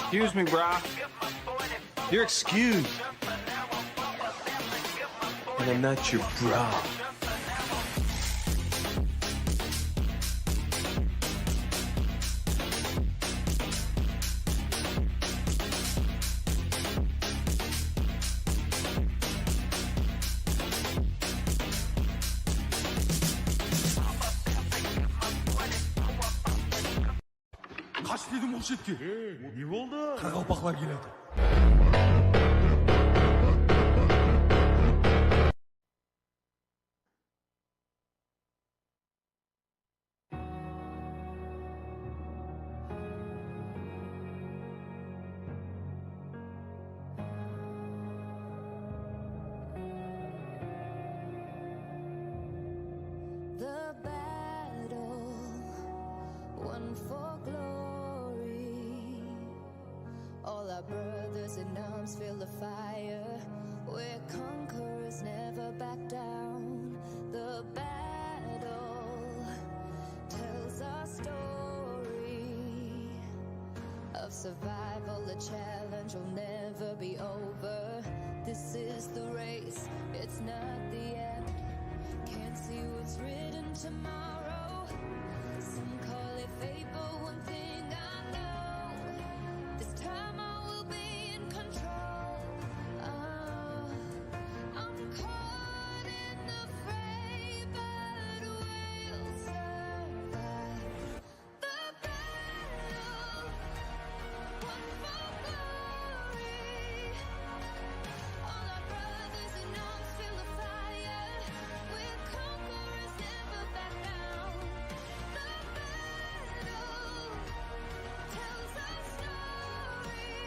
Excuse me, brah. You're excused. And I'm not your bra. Kaç dedim o şetki? Не oldu? Karalpaklar geledi. The battle won for glory. All our brothers in arms feel the fire. We're conquerors, never back down. The battle tells our story of survival. The challenge will never be over. This is the race, it's not the end. Can't see what's written tomorrow. Some call it fate, but one thing I know, this time I will be in control. Oh, I'm caught in the fray, but we'll survive. The battle won for glory. All our brothers in arms feel the fire. We're conquerors, never back down. The battle tells our story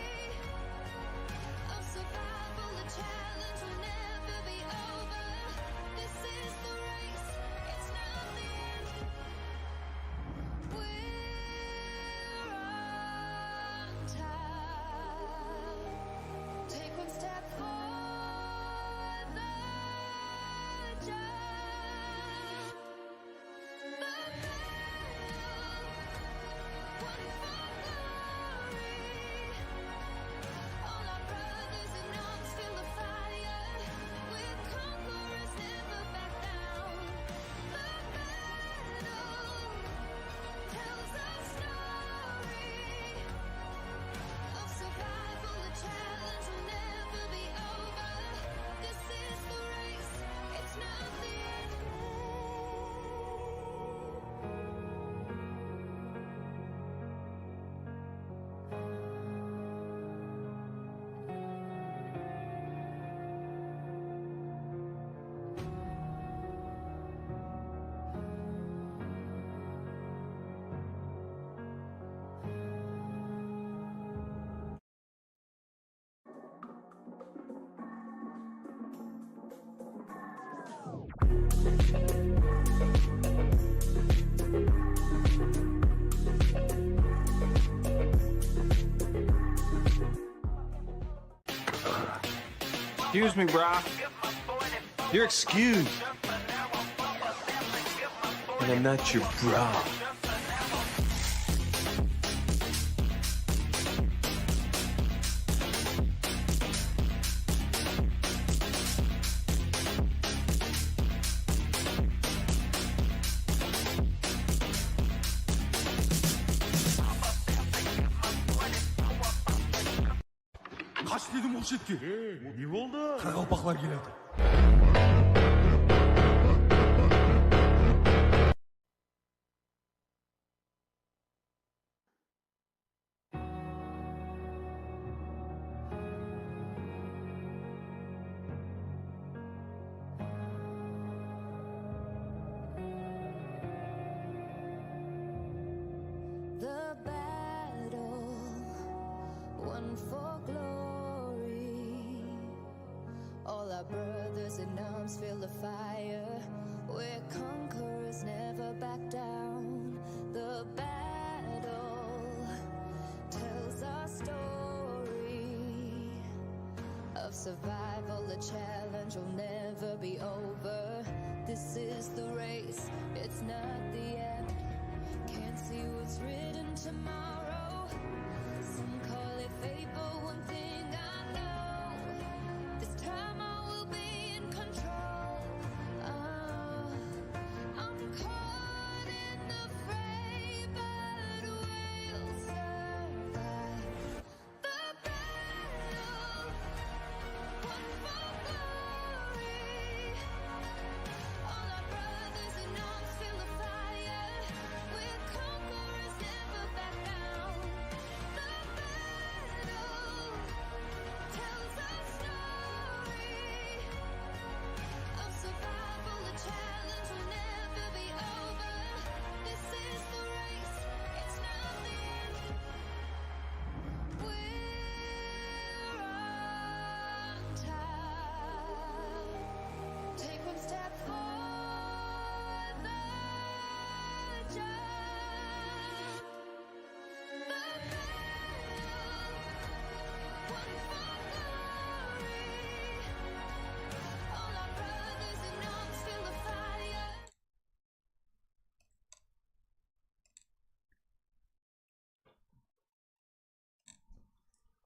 of survival. The challenge will never be over. This is the race, it's not the end. We're on time. Take one step for the jump. The battle won for glory. All our brothers in arms feel the fire. We're conquerors, never back down. The battle tells our story of survival. The challenge will never be over. This is the race, it's not the end. Excuse me, brah. You're excused. And I'm not your bra. Kaç dedim o şetki? Не oldu? Karalpaklar geledi. The battle won for glory. All our brothers in arms feel the fire. We're conquerors, never back down. The battle tells our story of of survival, a challenge will never be over. This is the race, it's not the end. Can't see what's written tomorrow. Some call it fate, but one thing I know, this time I will be in control. I'm caught in the fray, but we'll survive the battle. One for glory. All our brothers in arms feel the fire. We're conquerors, never back down. The battle tells our story of survival. The challenge will never be over. This is the race, it's not the end. We're on time. Take one step for the jump. The battle, one for glory. All our brothers in arms feel the fire.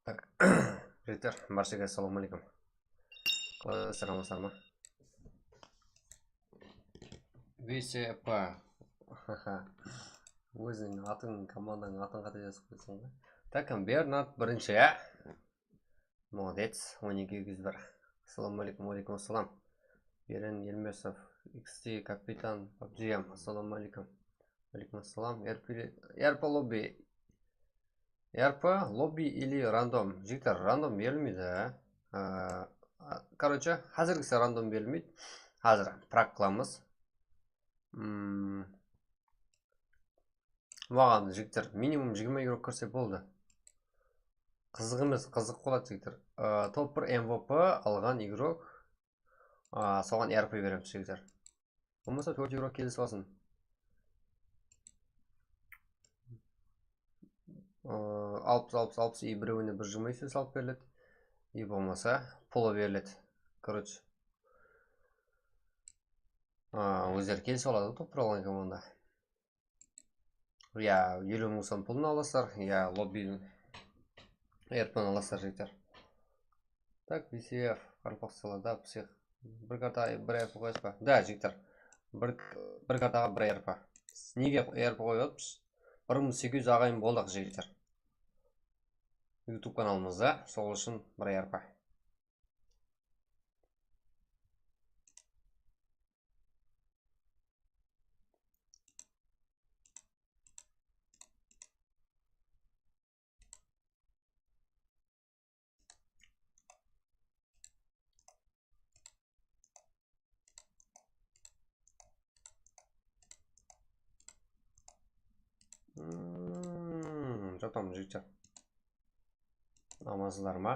Так, жігіттер, баршаға ассалаумағалейкум. Қалайсыздар, амансыздар ма? ВСП. Өзіңнің атын, команданың атын қате жазып қойсың ғой. Так, Бернард бірінші, ә? Молодец, 12-101. Ассалаумағалейкум, алейкум ассалам. Ерен Елмесов, XT капитан, PUBG, ассалаумағалейкум. Алейкум ассалам. РП лобби. РП, лобби или рандом? Жігіттер, рандом берілмейді, ә? Короче, қазіргісі рандом берілмейді. Қазір прак қыламыз. Маған жігіттер, минимум 20 еуро көрсе болды. Қызық емес, қызық болады жігіттер. Топ 1 MVP алған игрок. Соған РП береміз жігіттер. Болмаса 4 еуро келісіп алсын. 60 и біреуіне бір жымайсы салып беріледі. И болмаса пұлы беріледі. Короче. Өздері келісіп алады топ 1 алған команда. Я 50 мың сом пұлын аласыздар, я лобби РП-ны аласыздар жігіттер. Так, BCF, қарпақсылада псих. Бір картаға бір РП қойыз ба? Да, жігіттер. Бір картаға бір РП. Неге РП қойып? 1800 ағайын болдық жігіттер. YouTube каналымызда, сол үшін бір РП. Жатам жігіттер. Амансыздар ма?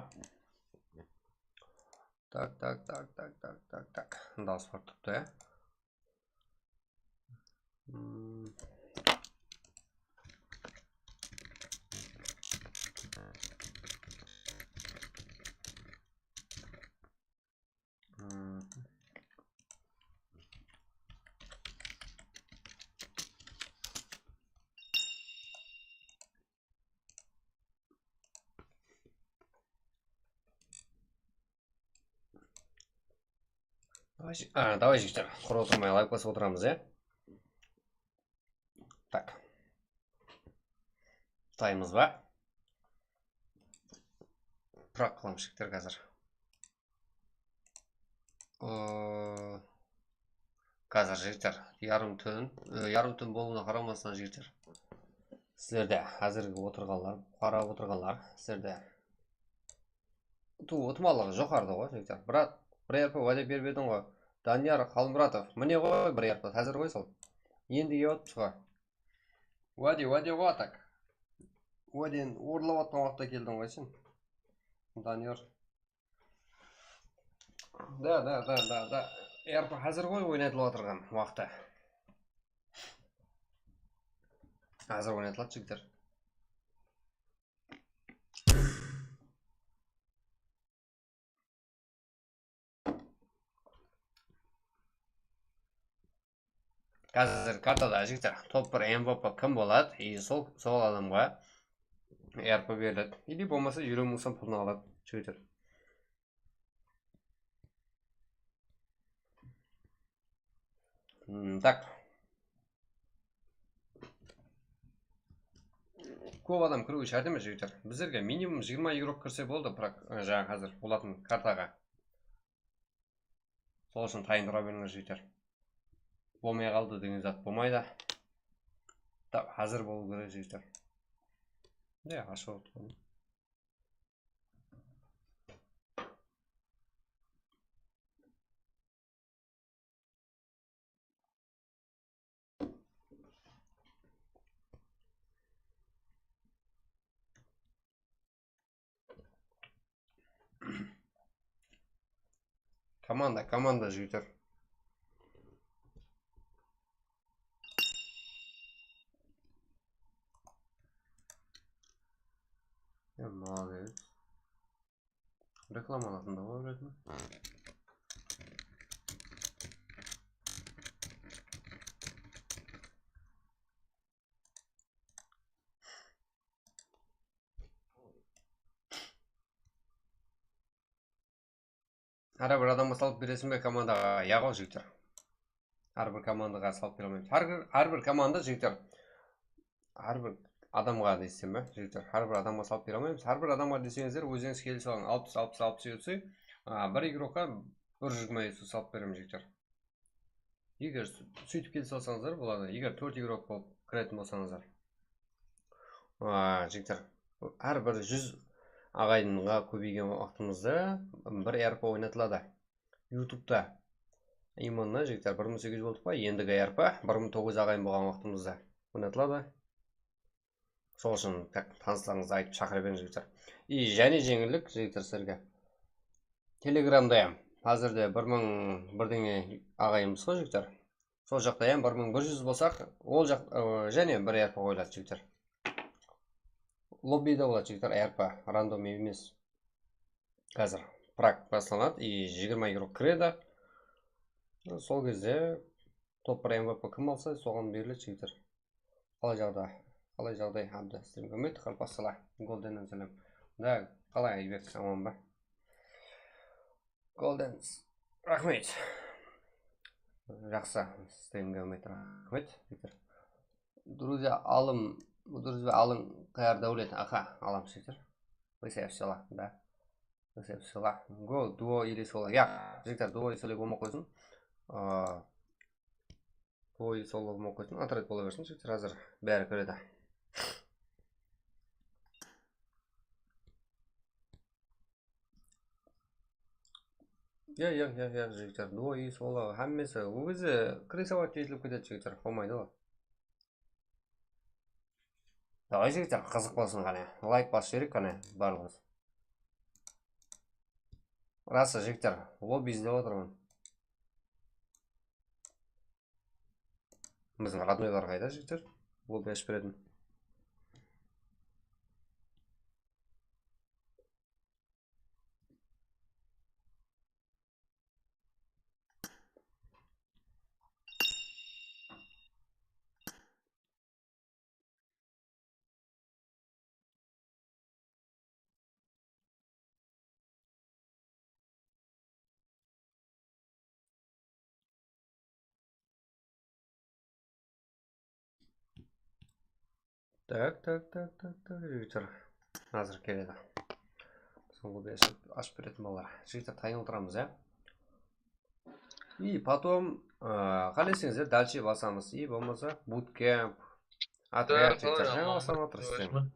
Так. Дауыс бар тұпты, ә? Давай жігіттер, құр отырмай лайк басып отырамыз, е? Так. Таймыз ба? Пырақ қылам жігіттер қазір. Қазір жігіттер, ярым түн болуына қарамасына жігіттер. Сіздерде әзіргі отырғанлар, қарап отырғанлар, сіздерде ұтымалығы жоғарды ғой жігіттер. Бір РП уәде беріп едің ғой. Данияр Қалмұратов, міне ғой бір РП, қазір ғой сол. Енді кеп шыға. Уәде ғой так. Уәден орылап атқан уақытта келдің ғой сен. Данияр. Да. РП қазір ғой ойнатылып отырған уақытта. Қазір ойнатылады жігіттер. қазір картада жігіттер топ 1 МВП кім болады? И сол адамға РП беріледі. Или болмаса 20 мың сом пұлын алады жігіттер. Так. Көп адам кіруі шарт емес жігіттер. Біздерге минимум 20 евро кірсе болды, жаңа қазір болатын картаға. Сол үшін тайын тұра беріңіз жігіттер. Болмай қалды деген зат болмайды. Так, hazır болу керек жігіттер. Не, ашып отыр. Команда жігіттер. Молодец. Рекламалардың да бар еді. Әрбір адамға салып бересің бе командаға? Яғыл жігіттер. Әрбір командаға салып бере алмаймыз. Әрбір команда жігіттер. Әрбір адамға дейсем бе жігіттер? Әрбір адамға салып бере алмаймыз. Әрбір адамға десеңіздер, өзіңіз келісіп алған 60 етсе, бір игрокқа 120 есе салып беремін жігіттер. Егер сөйтіп келісіп алсаңыздар болады. Егер 4 игрок болып кіретін болсаңыздар. Жігіттер, әрбір 100 ағайынға көбейген уақытымызда бір РП ойнатылады. YouTube'да именно жігіттер 1800 болдық па, ендігі РП 1900 ағайын болған уақытымызда ойнатылады. Сол үшін таныстарыңызды айтып шақыра беріңіз жігіттер. И және жеңілдік жігіттер сіздерге. Телеграмда қазірде 1000 бірдеңе ағайымыз ғой жігіттер. Сол жақта 1100 болсақ, ол жақ және бір РП қойылады жігіттер. Лоббиде болады жігіттер, РП, рандом емес. Қазір прак басталады и 20 игрок кіреді. Сол кезде топ 1 МВП кім алса, соған беріледі жігіттер. Қалай жағдай, абда, сіздерге үміт қалпасыла. Голденнен сәлем. Да, қалай айбек, аман ба? Голденс, рахмет. Жақсы, сіздерге үміт, рахмет. Друзья, алым қайыр дәулет, алам жігіттер. Высеп села, да. Высеп села. Гол, дуо или соло. Жігіттер, дуо или соло болмақ қойсын. Дуо или соло болмақ қойсын. Антрайт бола берсін жігіттер, қазір бәрі көреді. Жігіттер, дуо или соло. Әммесі, өзі крысават жетіліп кетеді жігіттер, болмайды ғой. Давай жігіттер, қызық болсын қане. Лайк бас жіберейік қане, барлығыз. Расы жігіттер, лобби іздеп отырмын. Біздің роднойлар қайда жігіттер? Лобби ашып беретін. Так, жігіттер. Қазір келеді. Соңғы ашып беретін балар. Жігіттер, тайын отырамыз, И потом, қалесіңіздер, дальше басамыз. И болмаса, буткемп, отряд, жігіттер. Жаңа басам отырсыз.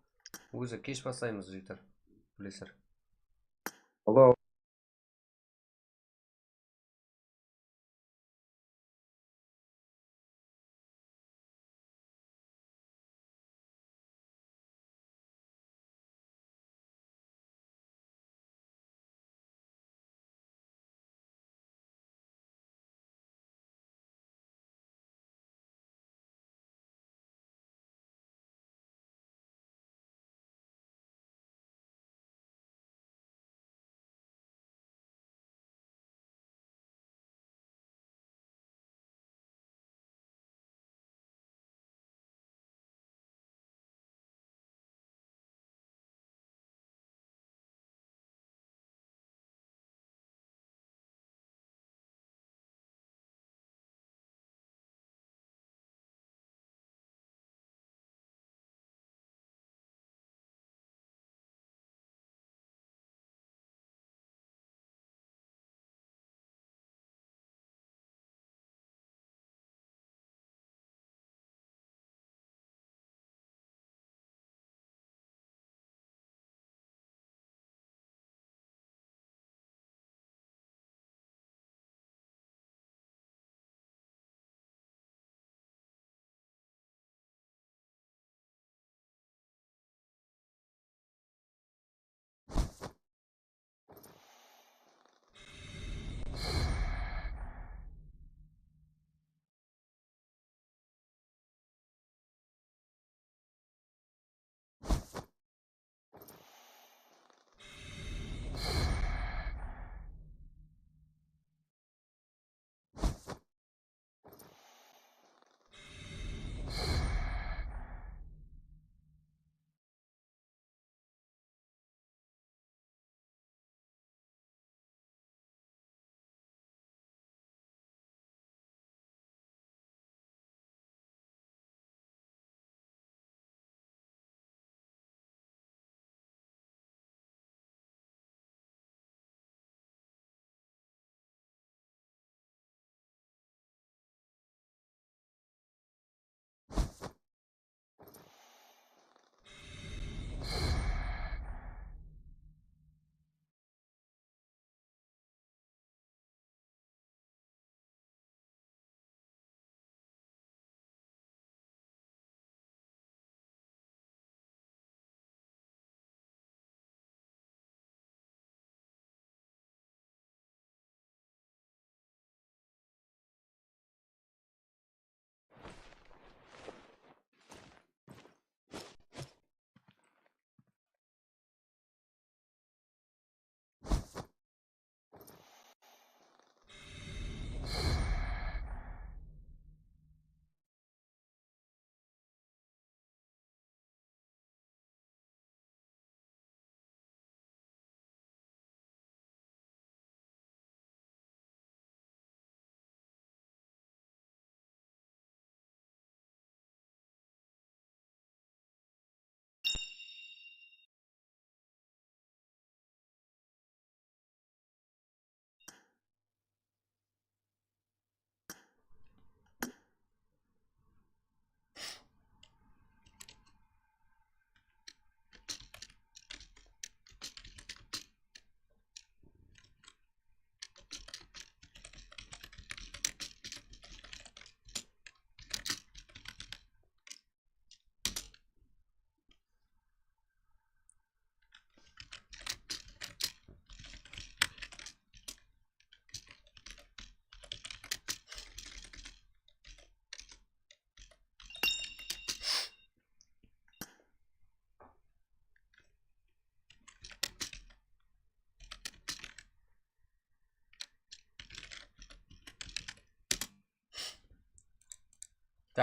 Өзі кеш басаймыз, жігіттер. Білесір. Алло.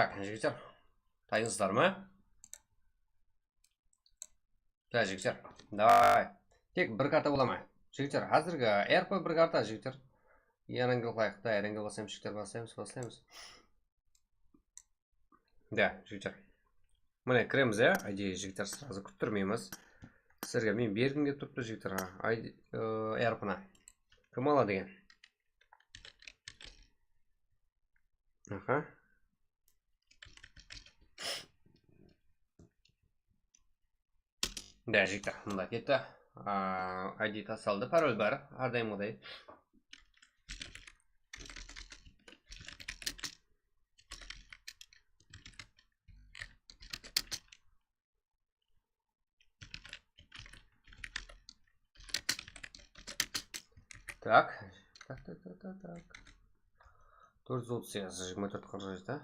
Так, жігіттер, дайынсыздар ма? Да, жігіттер, давай. Тек бір карта бола ма? Жігіттер, қазіргі РП бір карта, жігіттер. Ерінгі қылайық, да, ерінгі басаймыз, жігіттер, басаймыз. Да, жігіттер. Міне, кіреміз, айди, жігіттер, сразу күттірмейміз. Сіздерге мен бергім келіп тұрыпты, жігіттер, РП-на. Кім ала деген? Аха. Да, жігіттер, мұнда кетті. ID тасалды, пароль бар, ардайымғыдай. Так. 438, 24 қаржайыз, да?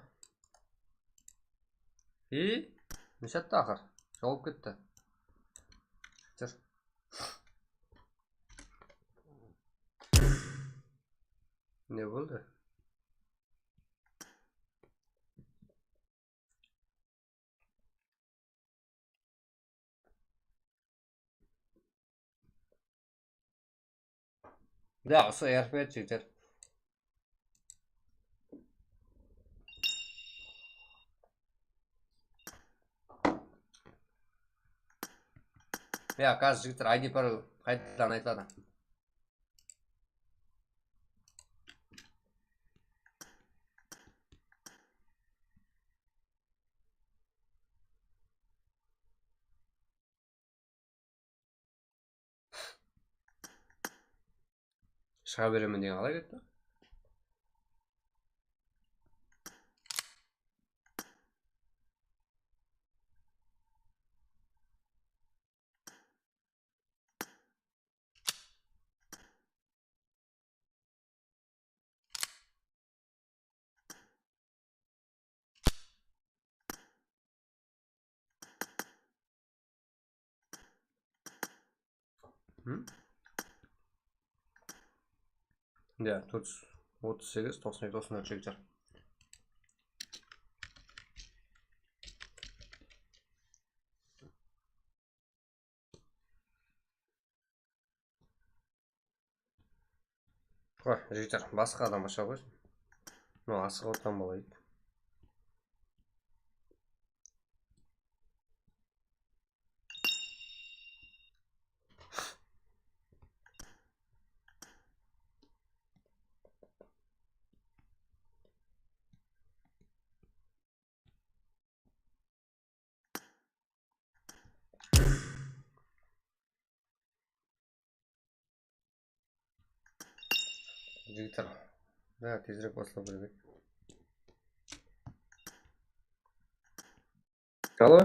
И? Не сәтті ақыр? Жауып кетті. Жүр. Не болды? Да, осы РП жігіттер. Қазір жігіттер ID пароль қайтадан айтылады. Шыға беремін деген қалай кетті? Да, 38, 92 жігіттер. Қой, жігіттер, басқа адам аша қойсын. Асығы отқан болайды. Жігіттер, да, тезірек басылу керек. Алло?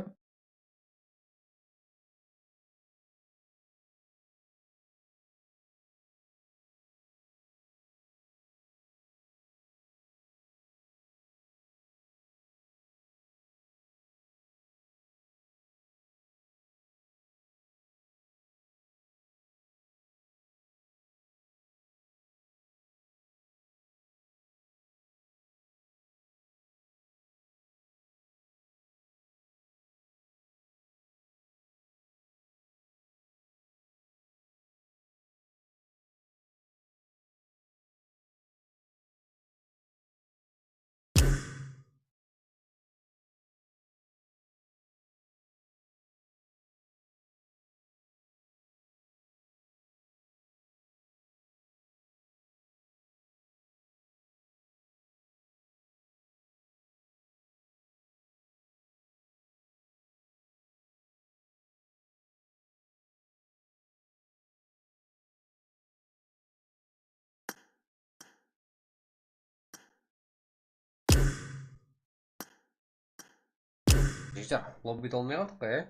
Жігіттер, лоббиді olmay қалдық қой,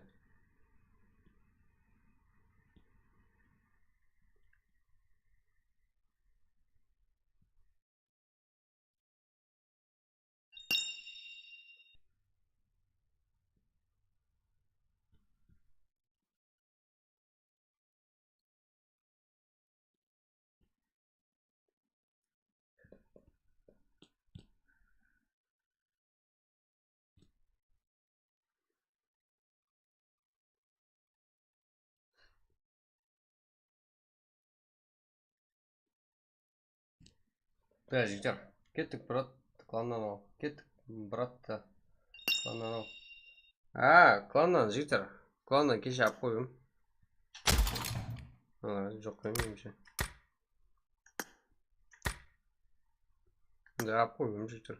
Так, жігіттер. Кеттік, брат. Кланнан ал. Кеттік, братты. Кланнан ал. Кланнан, жігіттер. Кланнан кеше алып қойым. Жоқ қоймеймше. Да, алып қойым, жігіттер.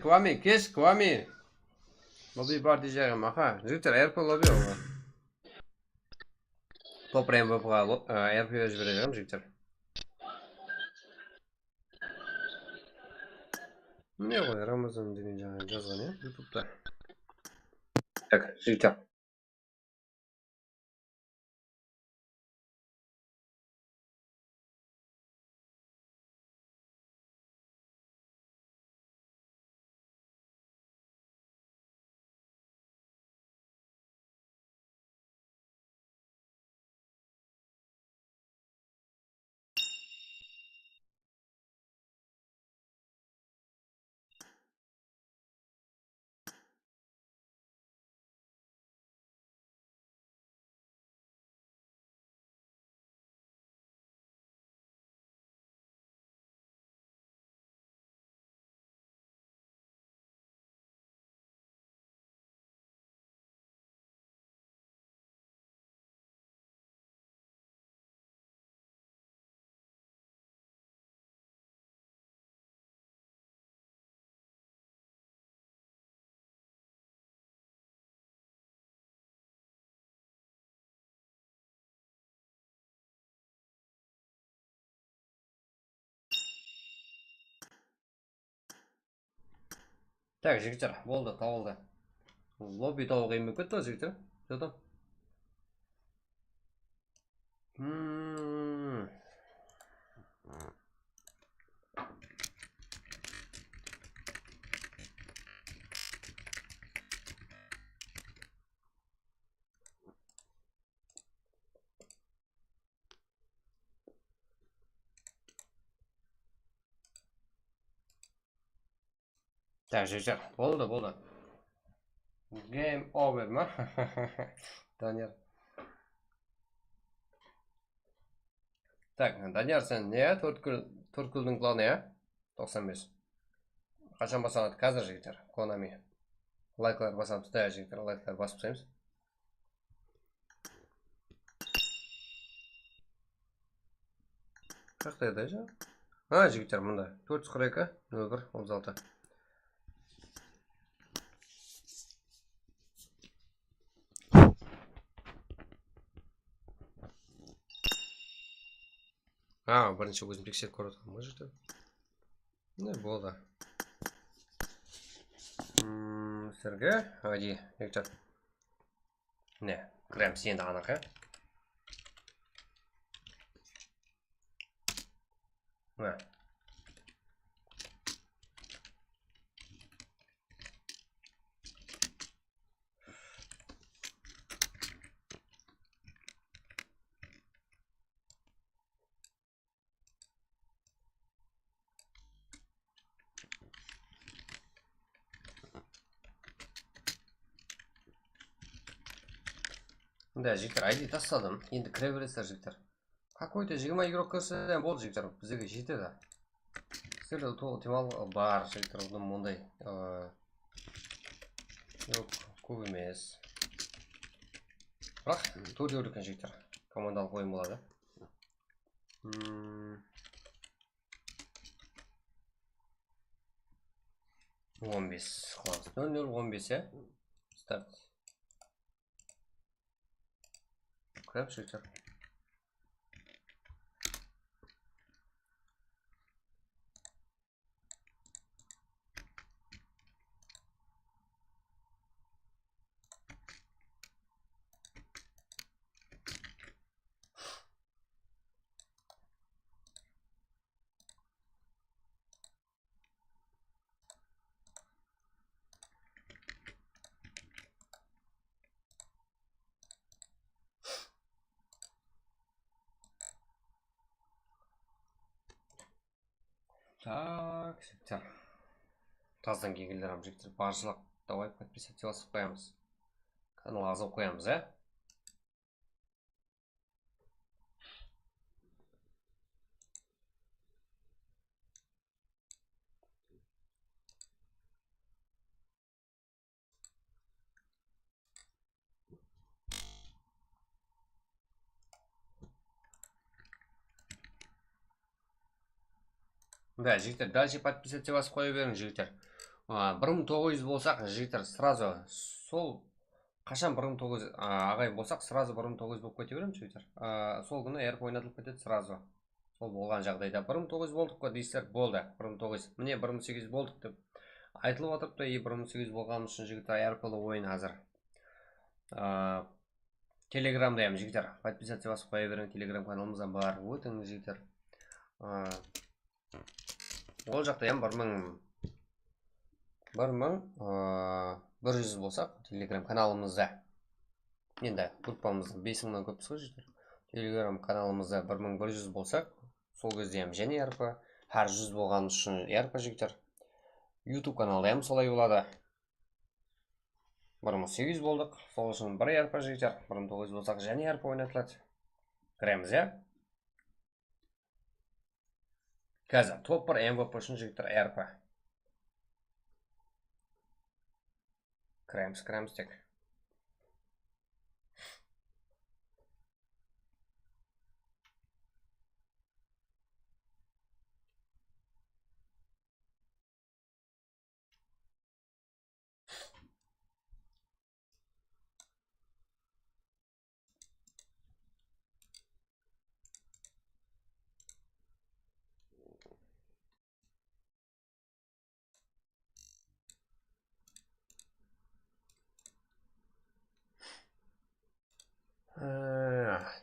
Kwame, kes Kwame. Lobby бар diyeceğim. Aha, жігіттер, RP lobby oldu. Top MVP-ға RP жіберeceğim, жігіттер. Не ғой, Рамазан деген жаңа жазған, иә, YouTube-та. Так, жігіттер. Так, жігіттер, болды, табылды. Лобби табуға еңбек кетті, жігіттер. Жодам. Так, жігіттер, болды. Game over ма? Данияр. Так, Данияр, сен не? Төрткүлдің кланы, я? 95. Қашан басамыз? Қазір, жігіттер, Konami. Лайклар басамыз, да, жігіттер, лайклар басып sayımız. Қақта еді, жа? Жігіттер, мұнда. 442, 01, 36. Бірінші өзім тексеріп көріп отырмын ғой жігіттер. Не болды. Сіздерге ID жігіттер. Не, кіреміз енді анық, Не. Да, жігіттер, ID тастадым. Енді кіре бересіздер, жігіттер. Какой-то 20 игрок кірсе болды, жігіттер. Бізге жетеді. Сіздерде толық темал бар, жігіттер. Мұндай көп емес. Бірақ төрт екен, жігіттер. Командалық ойын болады. 15 қыламыз. 0-0-15, Старт. Кіріп, жігіттер. Так, жігіттер. Таздан келгендер жігіттер. Баршылық, давай подписаться қоямыз. Канал азып қоямыз, Да, жігіттер, дальше подписаться қоя берің, жігіттер. 1900 болсақ, жігіттер, сразу сол қашан 1900 ағай болсақ, сразу 1900 болып кете берем, жігіттер. Сол күні әріп ойнатылып кетеді сразу. Сол болған жағдайда 1900 болдық қой дейсіздер, болды 1900. Міне 1800 болдық деп айтылып отырыпты, 1800 болған үшін жігіттер әрпілі ойын қазір. Телеграмда ем, жігіттер, подписаться қоя берің, телеграм каналымыздан бар. Өтіңіз, жігіттер. Ол жақта ем 1100 болсақ, телеграм каналымызда. Енді группамызда 5000-нан көппіз ғой, жігіттер. Телеграм каналымызда 1100 болсақ, сол кезде ем және әрпі, әр 100 болған үшін әрпі, жігіттер. YouTube каналда ем солай болады. 1800 болдық, сол үшін бір әрпі, жігіттер. 1900 болсақ және әрпі ойнатылады. Кіреміз, Қазір топ бір MVP үшін, жігіттер, әрпі. Кіреміз тек.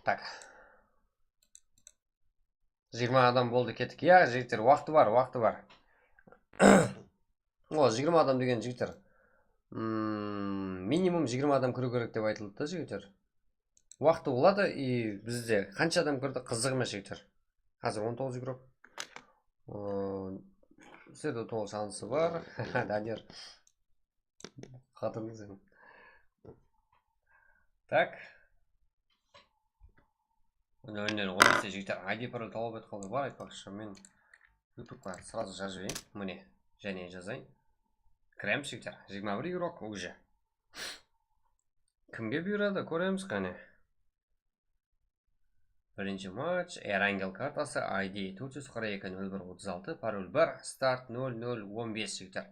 Так. 20 адам болды кеттік. Жігіттер, уақыты бар. О, 20 адам деген, жігіттер. Минимум 20 адам кіру керек деп айтылды, жігіттер. Уақыты болады, и бізде қанша адам кірді қызық емес, жігіттер. Қазір 19 игрок. Сіздерде толық шансы бар. Данияр. Қатырыңыз. Так. Өнер ойнасы, жігіттер, ID пароль талап етқалды бар, айтпақшы. Мен YouTube'ға сразу жазайын. Міне, және жазайын. Кірем, жігіттер, 21 игрок уже. Кімге бұйырады, көреміз қане. Бірінші матч, Эрангел картасы, ID 442-01-36, пароль 1, старт 0015, жігіттер.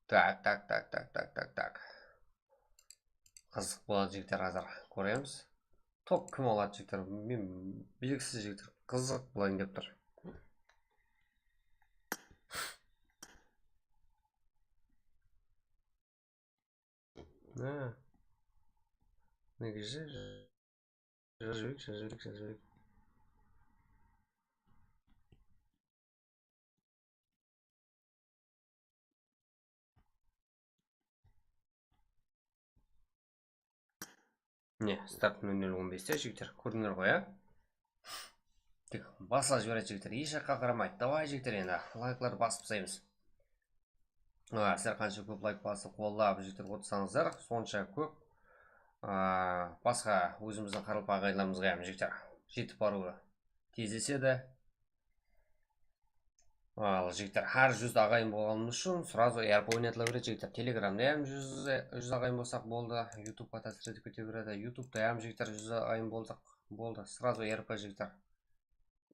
Так. Қызық болады жігіттер, қазір көреміз. Топ кім алады жігіттер? Мен белгісіз жігіттер. Қызық болайын деп тұр. Неге жазбек. Не, старт 00:15-те жігіттер, көрдіңдер ғой, Тек басыла жібереді жігіттер, еш жаққа қарамайды. Давай жігіттер, енді лайкларды басып тастаймыз. Сіздер қанша көп лайк басып қолдап жігіттер отырсаңыздар, сонша көп басқа өзіміздің қарылып ағайындарымызға жігіттер жетіп баруы тездеседі. Ал жігіттер, әр 100 ағайын болғанымыз үшін сразу ERP ойнатыла береді жігіттер. Телеграмда 100 ағайын болсақ болды, ютубқа тәсір етіп кете береді. Ютубта жігіттер 100 ағайын болды, сразу ERP жігіттер.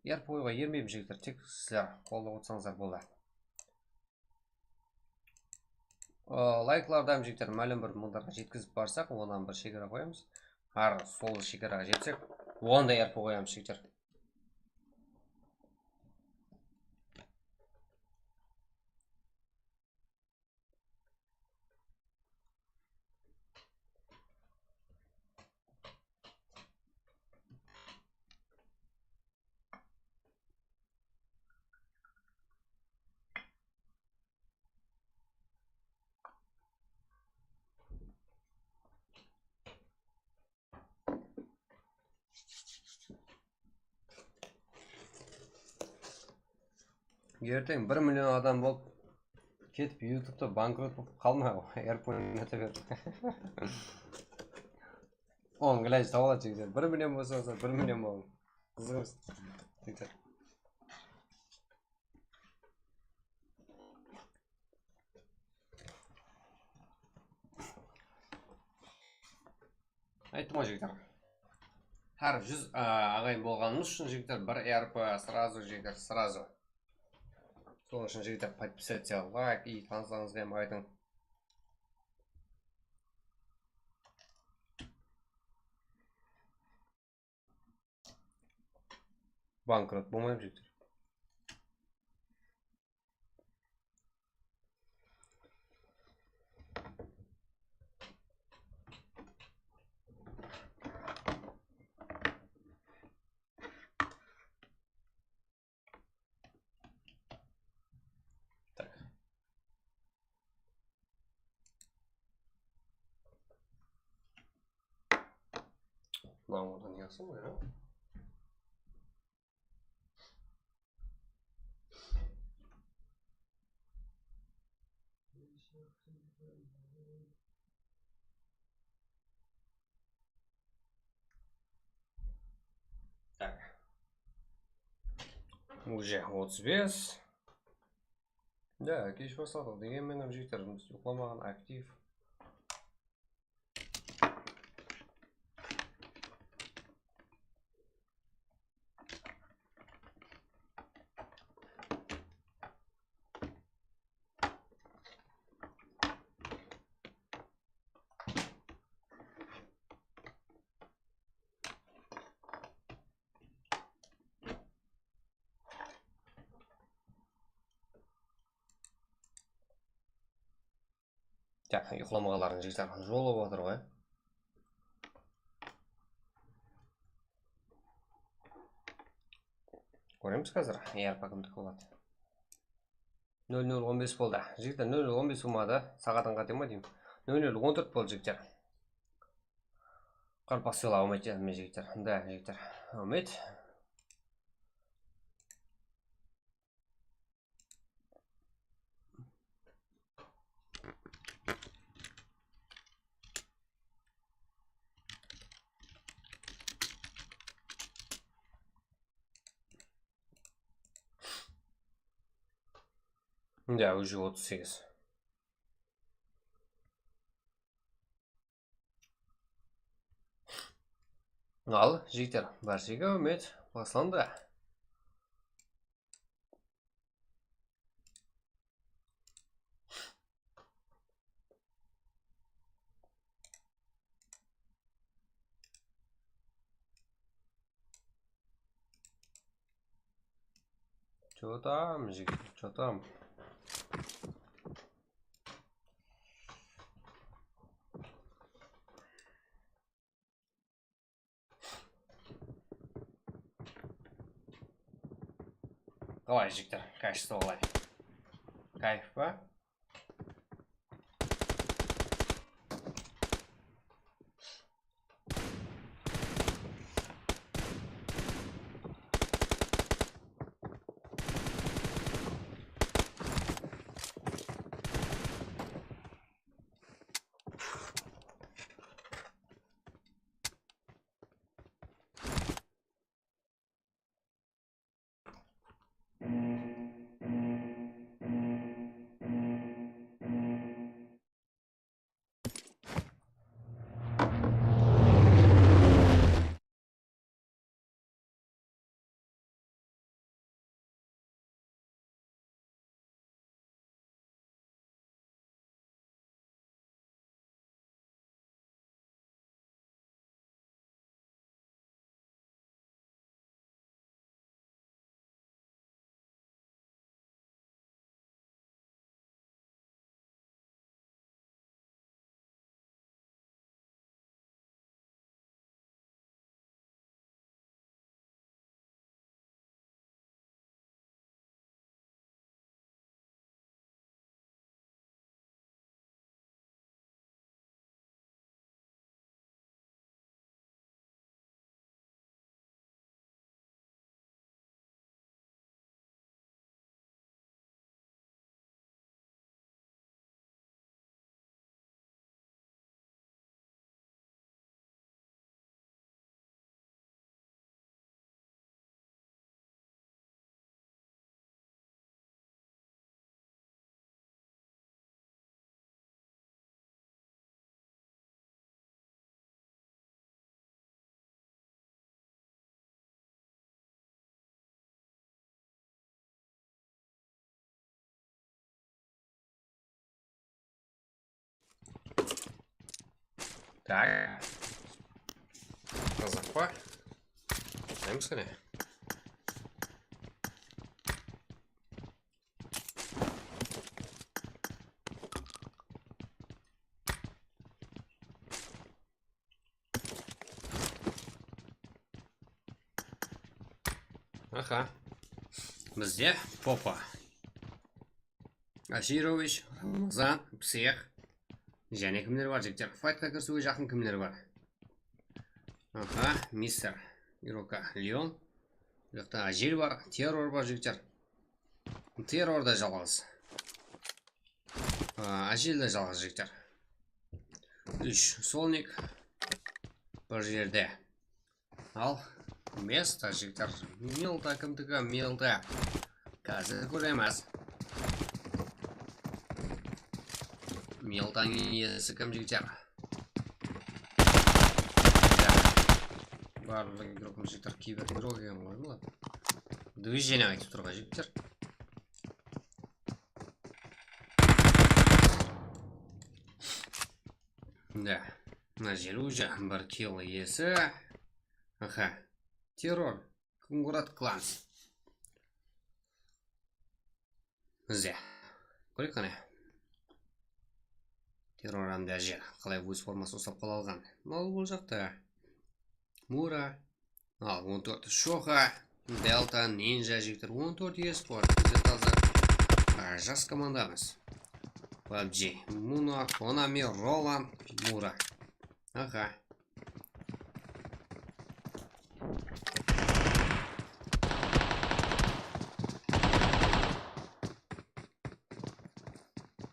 ERP ойға ермеймін жігіттер, тек сіздер қолдап отырсаңыздар болды. Лайклардан жігіттер мәлім бір мұндарға жеткізіп барсақ, онан бір шекара қоямыз. Ар сол шекараға жетсек, онда ERP қоямыз жігіттер. Ертең 1 миллион адам болып кетіп, ютубта банкрот болып қалмай, ERP ойната бер. Оң гләж табылады жігіттер. 1 миллион болса, 1 миллион болың. Қызығымыз. Жігіттер. Айттым ғой жігіттер. Әр 100 ағайын болғанымыз үшін жігіттер, бір ERP сразу жігіттер, сразу. Сол үшін жігіттер, подписаться, лайк и танысаңызға айтың. Банкрот болмайым жігіттер. Мынау одан ясың ғой, Так. Уже 35. Да, кеш бастадық дегенмен жігіттеріміз ұйқыламаған актив. Ұйқыламағалардың жігіттер жолы отыр ғой. Көреміз қазір, ERP кімдікі болады. 00:15 болды. Жігіттер 00:15 болмады. Сағатын қате ма деймін. 00:14 болды жігіттер. Қарпақ сыйла алмайды мен жігіттер. Да, жігіттер. Алмайды. Да, уже 38. Ал, жігіттер, бар жерге үміт басыланды. Что там, жігіт, что там? Қалай, жігіттер, качество қалай? Кайф па? Так. Қазақ па? Қаймыз қане? Аха. Бізде Попа, Аширович, Рамазан, Псих. Және кімдер бар, жігіттер? Файтқа кірісуге жақын кімдер бар? Аха, мистер Ирока Леон. Жақта Ажил бар, Террор бар, жігіттер. Террор да жалғыз. Ажил да жалғыз, жігіттер. 3 Солник бір жерде. Ал место, жігіттер. Милта кімдігі, Милта. Қазір көреміз. Милтаның иесі кім, жігіттер? Барлық игрокның, жігіттер, кибер игрок екен ғой, ма? Движение айтып тұрға, жігіттер. Да, мына жер уже бір килл иесі. Аха, террор, Кунгурат клан. Бізде көрек қане? Террор анда жер, қалай өз формасы ұстап қала алған. Мал бұл жақта Мура, ал 14 Шоха, Делта, Нинджа, жігіттер, 14 еспорт. Бізде таза жас командамыз. PUBG, Муна, Конами, Роланд, Мура. Ага.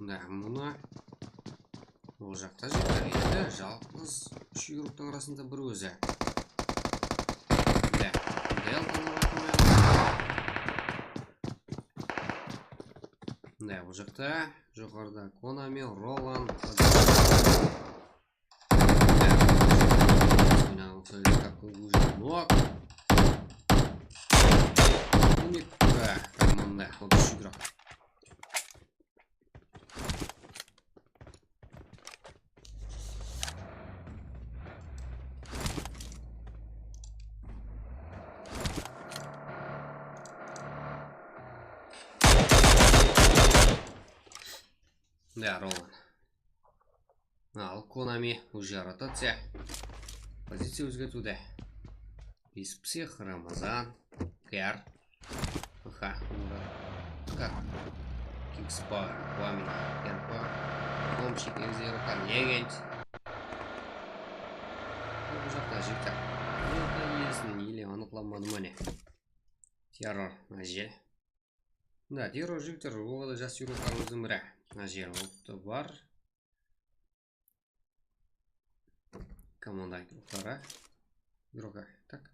Да, Муна. Ол жақта жігіттер, енді жалғыз 3 игроктың арасында бір өзі. Да, Делтаны байқамайық. Да, бұл жақта жоғарда Конами, Роланд. Уникка команда, вот 3 игрок. Да, Ролан. Ал Konami уже ротация. Позиция өзгертуде. Из псих, Рамазан, Кэр. Ха, как? Кингспар, Вами, Керпа, Комчик, Экзирока, Легенд. Бұл жақта жіктер. Бұл есінің еле анықламады мәне. Террор, Ажел. Да, террор жіктер, оғада жас юруларымыздың бірі. Ажел ұлтты бар. Команда юрулары. Юруға, так.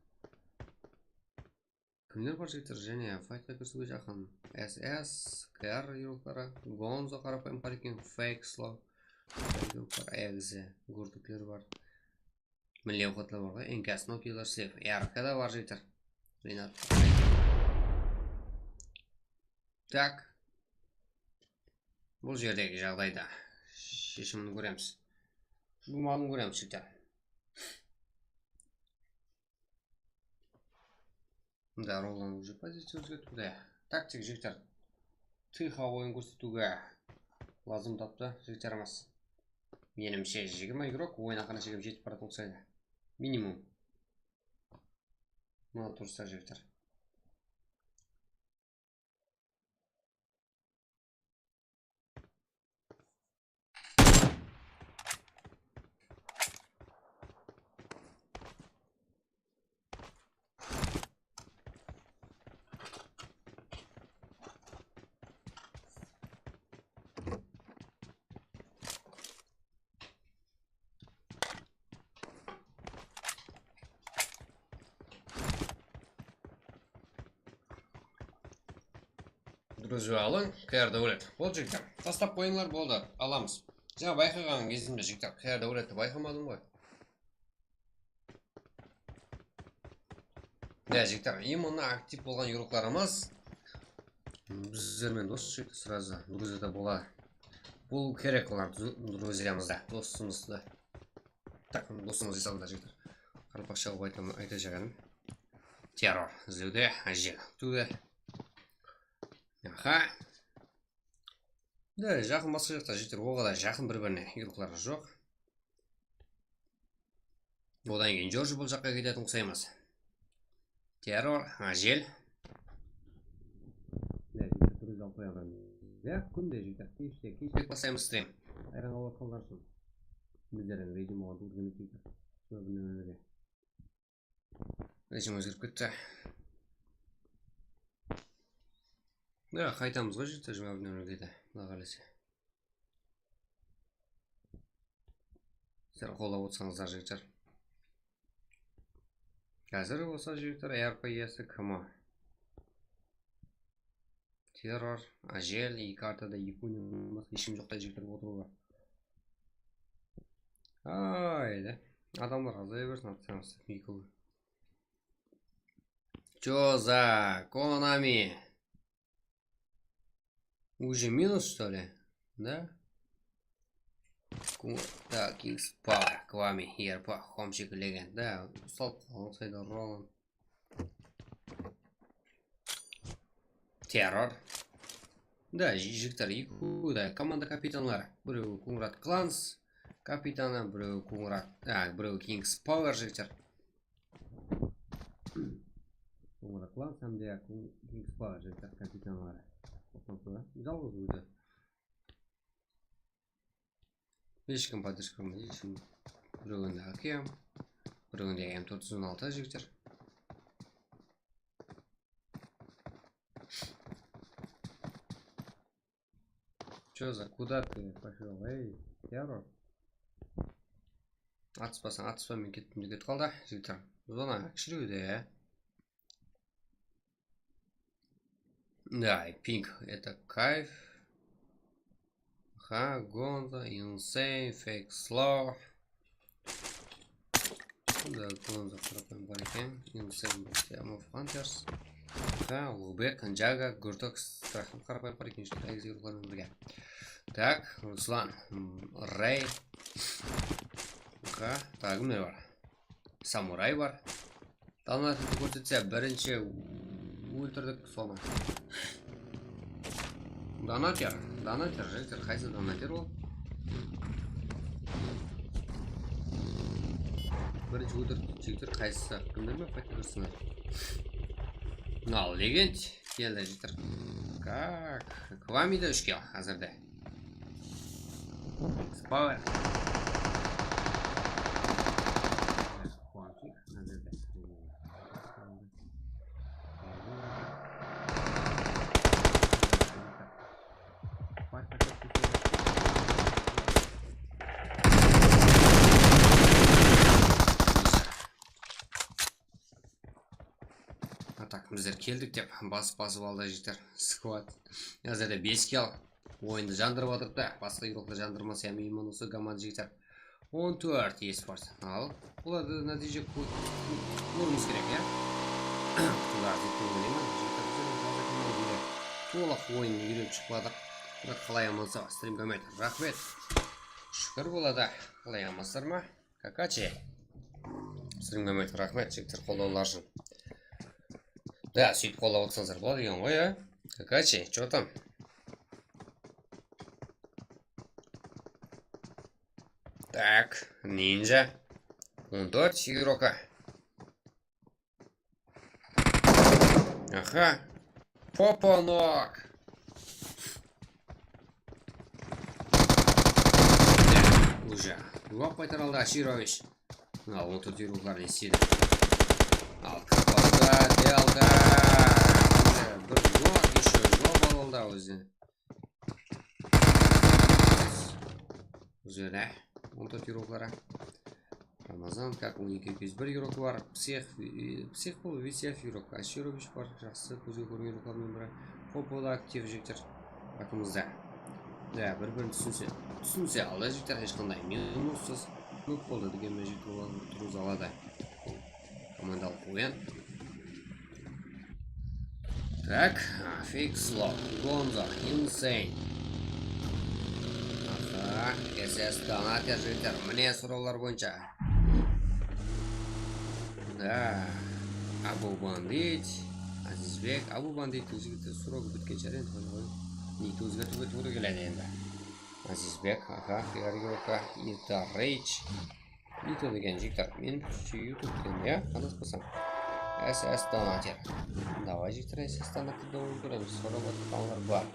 Кімдер бар жіктер және файтқа кірсуге жақын. СС, КР юрулары, Гонзо қарапайым парекен, Фейк, Слоу. Экзі, гурдыклер бар. Милли оқытлы бар ғой, Энкас, Нокилар, Слев. Яркада бар жіктер. Ринат. Так. Бұл жердегі жағдайда шешімін көреміз. Бұмағын көреміз жіктер. Да, Ролан уже позиция өзгертуде. Тактик жіктер. Тыха ойын көрсетуге лазым тапты жіктеріміз. Менімше 20 игрок ойына қана шегіп жетіп баратын ұқсайды. Минимум. Мына тұрса жіктер. Друзья, алың, қайырда өлет. Бол жіктер. Тастап қойыңлар болды. Аламыз. Жаңа байқаған кезімде жіктер. Қайырда өлетті байқамадым ғой. Да, жіктер. Именно актив болған юрукларымыз. Біздермен дос жіктер сразу. Друзьяда болады. Бұл керек олар друзьямызда. Досымызда. Так, досымыз есалында жіктер. Қарпақша қылып айта жағаным. Террор. Іздеуде. Ажел. Туде. Аха. Да, жақын басқа жақта жіктер. Оғада жақын бір-біріне юруклары жоқ. Одан кейін Джорджи бұл жаққа кететін ұқсаймыз. Террор, Ажел. Да, жіктер түріз алып қойған. Да, күнде жіктер. Кеште басаймыз стрим. Айран алып қалғарсын. Біздердің режим оған тұрғын жіктер. Режим өзгеріп кетті. Да, қайтамыз ғой жіктер 20 нөлгеді. Лағалесе. Сіздер қолап отырсаңыздар жіктер. Қазір болса жіктер, РП-есі кім? Террор, Ажел, екі артада Япония ешкім жоқтай жіктер отыруға. Айда. Адамдар азай берсін атсаңыз. Чё за Konami? Уже минус, что ли? Да? Так, Кингспар, Квами, Ерпа, Хомчик, Легенд. Да, устал, он сайда Ролан. Террор. Да, жіктер, да, команда капитанлары. Біреу Кунград Кланс капитаны, біреу Кунград, біреу Кингспар жіктер. Кунград Кланс, әмде Кингспар жіктер капитанлары. Жалғыз өзі. Ешкім поддержка болмайды, ешкім. Біреуінде АК, біреуінде М416 жіктер. Чё за, куда ты пошел? Эй, Террор. Атыспасаң, атыспамен кеттім де кетіп қалды жігіттер. Зона кішіреуде. Да, и пинг, это кайф. Ха, Гонза, Insane, Fake Slow. Да, Гонза, пропаем барикен. Insane, Batman Hunters. Ха, Лубек, Анджага, Гурток, Страхом, пропаем барикен. Что-то экзируем бірге. Так, Руслан, Рэй. Ха, так, кімдер бар? Самурай бар. Талнаты көрсетсе, бірінші өлтірдік соны. Донатер жігіттер, қайсы донатер ол? Бірінші өтірік жігіттер қайсысы? Кімдер ме қайтып көрсіңдер? Ал легенд келді жігіттер. Как? Квамида 3 кел әзірде. Спауэр. Квамфик әзірде. Так, біздер келдік деп басып алды жігіттер. Сквад. Әзірде 5 кел. Ойынды жандырып отырып та, басқа игроқты жандырмаса мейман осы команда жігіттер. 14 eSport. Ал, бұларды нәтиже көріміз керек, я? Бұлар зеттен өлеймін. Толық ойынды үйреніп шықпадық. Бірақ қалай аманса, стримгометр. Рахмет. Шүкір болады. Қалай амансыздар ма? Какаче. Стримгометр. Рахмет, жігіттер қолдаулар үшін. Да, сөйтіп қолдап отырсаңыздар болады екен ғой, а? Какаче, чё там? Так, нинджа. 14 игрока. Ага. Попонок. Уже. Два қайтаралды Аширович. Ал, 14 игроклар неседі. Ал, капалда, делда. Бір жуақ, еще жуақ балалда өзі. Уже, да? 14 игроклара. Рамазан, как у них 1 игрок бар. Псих бұл VCF игрок. Аширович бар. Жақсы көзге көрген игроклармен бірі. Попода актив жігіттер. Бақымызда. Да, бір-бірін түсінсе алды жігіттер. Ешқандай минуссыз. Көп болды дегенмен жігіттер оларды тұру залады. Командалық ойын. Так, Фиксло, Гонзо, Insane. Аха, SS донатер жігіттер. Міне сұраулар бойынша. Да, Абу Бандит, Азизбек, Абу Бандит өзгерті сұрағы біткен шарен тұғын. Ниті өзгертуге туды келеді енді. Азизбек, аха, Фигаргиока, Ита Рейч. Ниті деген жіктер. Мен YouTube деген, я? Қанаспасам. SS донатер. Давай жіктер SS донатерді ойын көреміз. Сұрап отқанлар бар.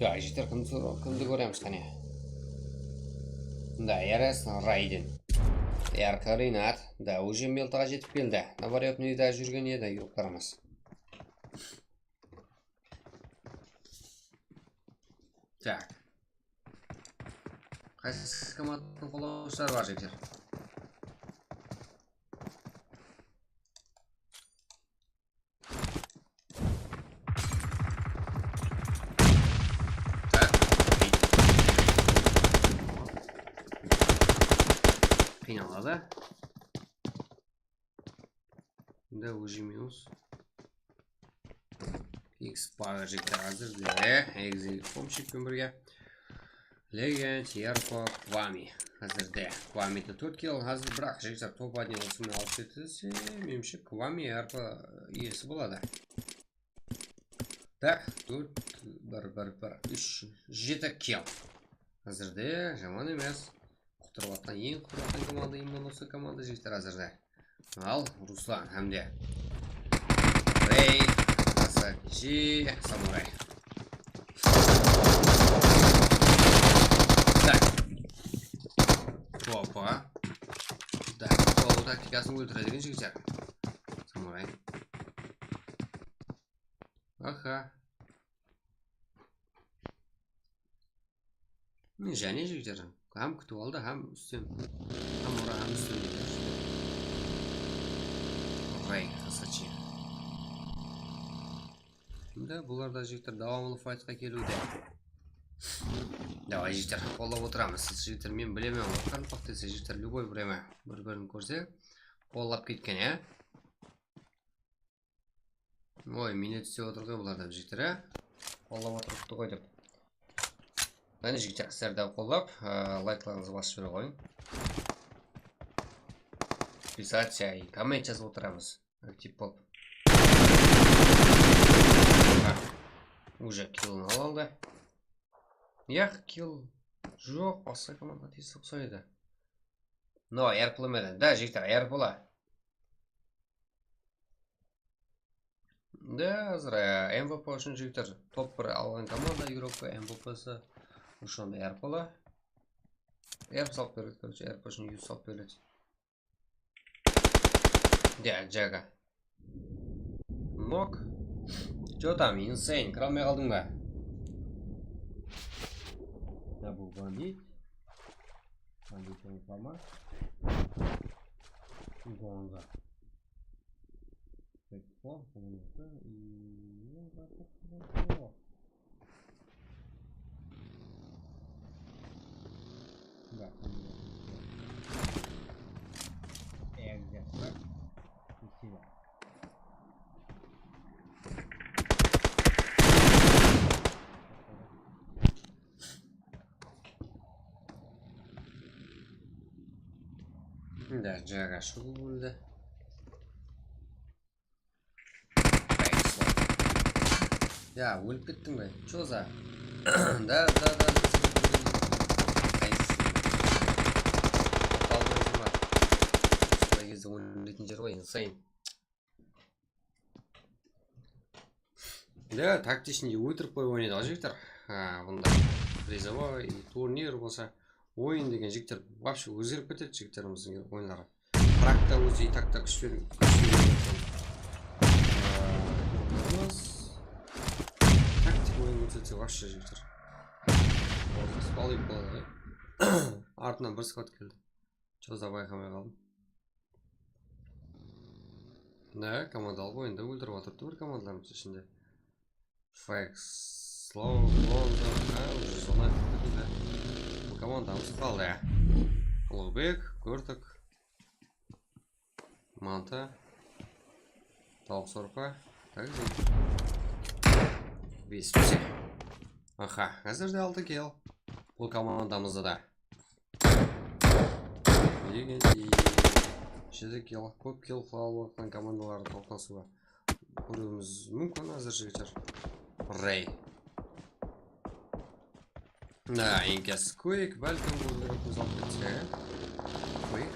Так, жіктер кімді көреміз қане? Да, RS Райден. Ярко Ринат, да, уже мелтаға жетіп келді. Наоборот, неде жүрген еді, игрокларымыз. Так. Қайсы командның қолаушылар бар жектер? Қиналады. Да, уже минус. X-Power жіктер әзірде. Exit помшикпен бірге. Легенд, Ярко, Квами. Әзірде. Квамиді 4 кел. Әзір бірақ жіктер топ адне осымен алып кетілсе, менімше Квами Ярко иесі болады. Так, 4, 7 кел. Әзірде жаман емес. Құтырваттан ең құтырваттан команда именно осы команда жігіттер әзірде. Ал, Руслан, әмде. Рей, Асачи, Самурай. Так. Опа. Так, бұл тактикасын өлтіре деген жігіттер. Самурай. Аха. Және жігіттер. Hem kutu aldı hem üstün. Hem oraya hem üstün gider. Ray kısaçı. Şimdi bunlarda jigiter davamlı fight'a kelуде. Давай жигiter қолдап отырамыз. Сіз жигiter мен білемін. Қанпақ десе жигiter любой время бір-бірін көрсе қолдап кеткен, ә? Ой, минет істеп отырған бұларда жигiter, ә? Қолдап отырыпты ғой деп. Әне жігіттер сіздерді қолдап, лайкларыңызды басып жүре қойын. Писать и коммент жазып отырамыз. Актив болып. Уже килл'ni oldi. Yo'q, kill жоқ, басқа команда тесіп қойды. Но, әрпілмеді. Да, жігіттер, әрпілі. Да, зра, МВП үшін жігіттер. Топ 1 алған команда Европа МВП-сі. Ушонда әрпілі. Әрп салып береді, короче, әрп үшін 100 салып береді. Да, Джага. Нок. Чё там, инсейн, кірамай қалдың ба? Да, бұл бандит. Бандит ұмытпама. Гонза. Пекпо, Гонза и... Да, где-то. Спасибо. Да, Джага шул болды. Я, өліп кеттің бе? Чё за? Да. Қалды кезде өлетін жер ғой, инсейн. Да, тактичный өтіріп қой ойнайды ғой жігіттер. Бұнда призовой и турнир болса. Ойын деген жігіттер вообще өзгеріп кетеді жігіттеріміздің ойындары. Практа өзі и так күшпен. Тактик ойын өтсе вообще жігіттер. Спалып болады. Артынан бір скот келді. Чо за байқамай қалдым. Да, командалық ойында өлтіріп отырды бір командаларымыз ішінде. Фэкс, Слоу, Лондон, уже солай да. Командамыз қалды. Ұлықбек, Көртік, Манта, Тауық Сорпа, так дейді. 5 песе. Аха, қазірде 6 кел. Бұл командамызда да. Деген 7 кел. Көп кел қалып отқан командаларды тоқтасуға. Көруіміз мүмкін әзір жігіттер. Рэй. Да, Инкес Куик, бәлкім бұл керек көзалып кетсе. Куик.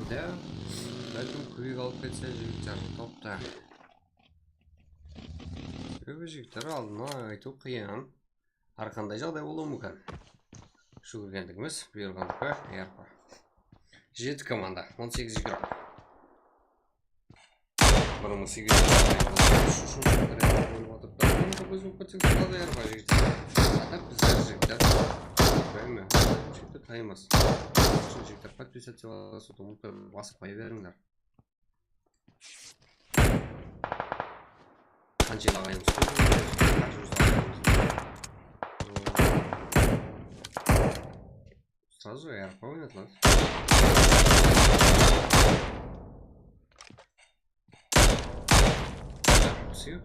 Да, бәлкім Куик алып кетсе жігіттер топта. Себебі жігіттер алдына айту қиын. Арқандай жағдай болуы мүмкін. Шу көргендігіміз бұйырғандыққа әрпа. 7 команда, 18 игрок. 18 жігіттер подписаться ұмытпай басып қоя беріңдер. Қаншелағайымыз сразу әрпа ойнатылады. Все.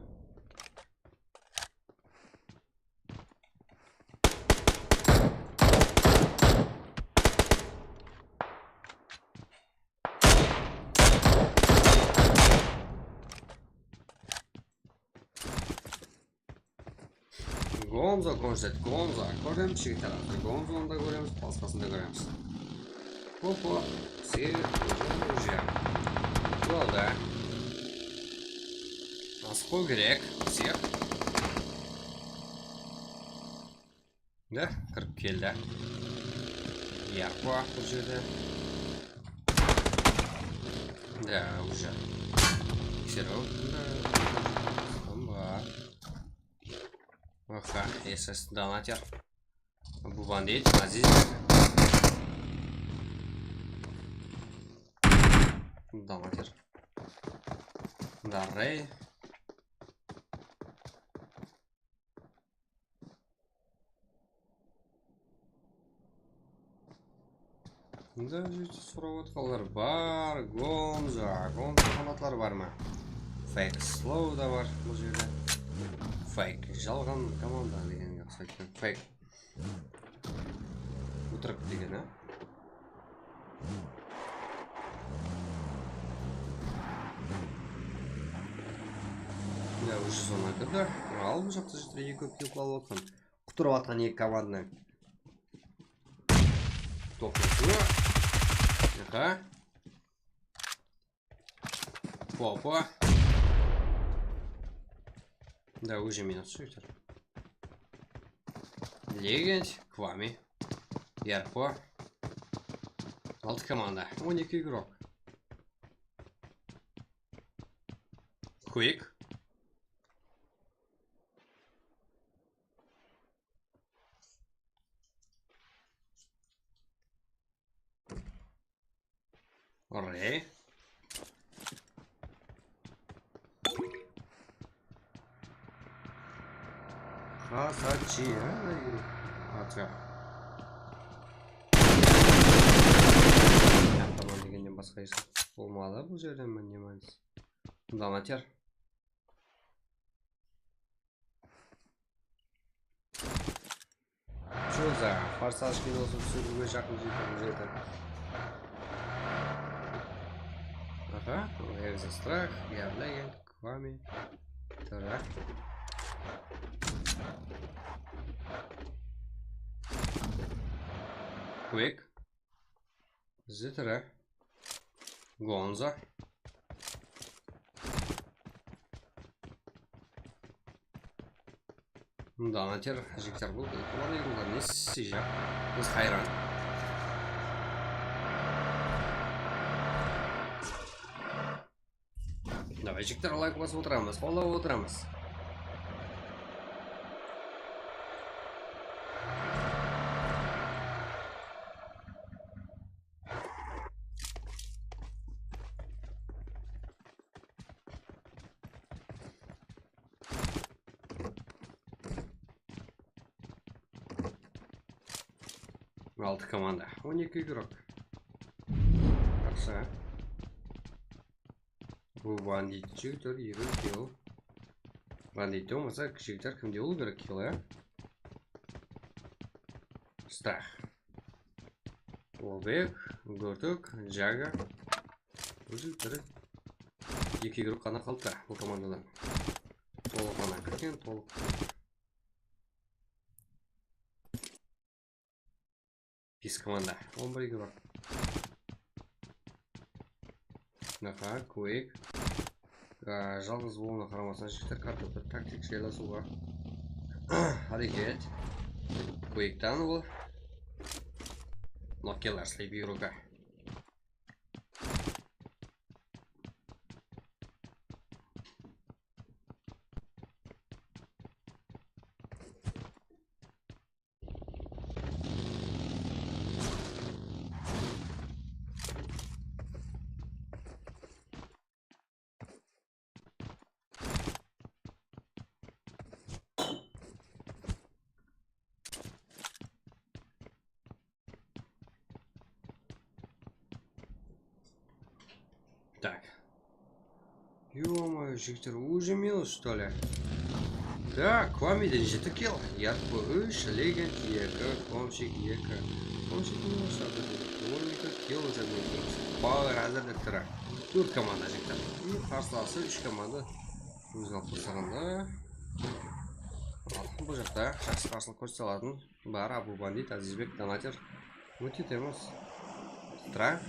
Гонза көрсет, Гонза көреміз жігіттер. Гонзаны да көреміз, басқасын да көреміз. Опа, уже. Болды. Асқой керек, всех. Да, кіріп келді. Ярпа бұл жерде. Да, уже. Серов. Да. Аха, СС донатер. Бұл бандит, Азиз. Донатер. Да, Рэй. Да, жігіттер сұрап отқалар бар. Гонза қанаттары бар ма? Fake slow да бар бұл жерде. Fake жалған команда дегенге ұқсайтын. Fake өтірік деген, Я уже зона кірді. Ал бұл жақта жігіттер екі көп құлап отқан. Құтырып атқан екі команданы. Тоқтатуы. Яқа. Попа. Да, уже минус шифтер. Легенд, Квами. Ярпо. Алты команда. 12 игрок. Квик. Рэй. Хасачи. Атка. Тамам дегеннен басқа еш болмады бұл жерден мен немайыз. Донатер. Что за форсаж киносы түсіруге жақын жетті. Ага, за страх, я Легенд, Квами. Так. Квик. Зитера. Гонза. Донатер, жігіттер бұл. Команда игрулар не сижа. Біз хайран. Давай, жігіттер, лайк басып отырамыз, қолдап отырамыз. Алты команда, 12 игрок. Жақсы. Бұл бандит жігіттер, егі килл. Бандит болмаса, жігіттер кімде болу керек килл, Страх. Олбек, Гортук, Джага. Бұл жігіттер. Екі игрок қана қалды бұл командадан. Толық қана кірген, толық. Пис команда, 11 игрок. Наха, Куик. Жалғыз болуына қарамасына жігіттер картопты тактик жайласуға әрекет. Куиктан бұл. Ноккелар слейп игрока. Так. Ё-моё, жігіттер, уже минус, что ли? Да, Квамиден жеті килл. Ярпы 3, Легенд 2, Комшик 2. Комшик минус атады. 12 килл уже минус. Пауэр әзірді тұры. 4 команда жігіттер. И қарсыласы 3 команда. Өзін алып тұрсағанда. Бұл жақта жақсы қарсылық көрсетелетін. Бар, Абу Бандит, Азизбек, Донатер. Өте теміз. Страх,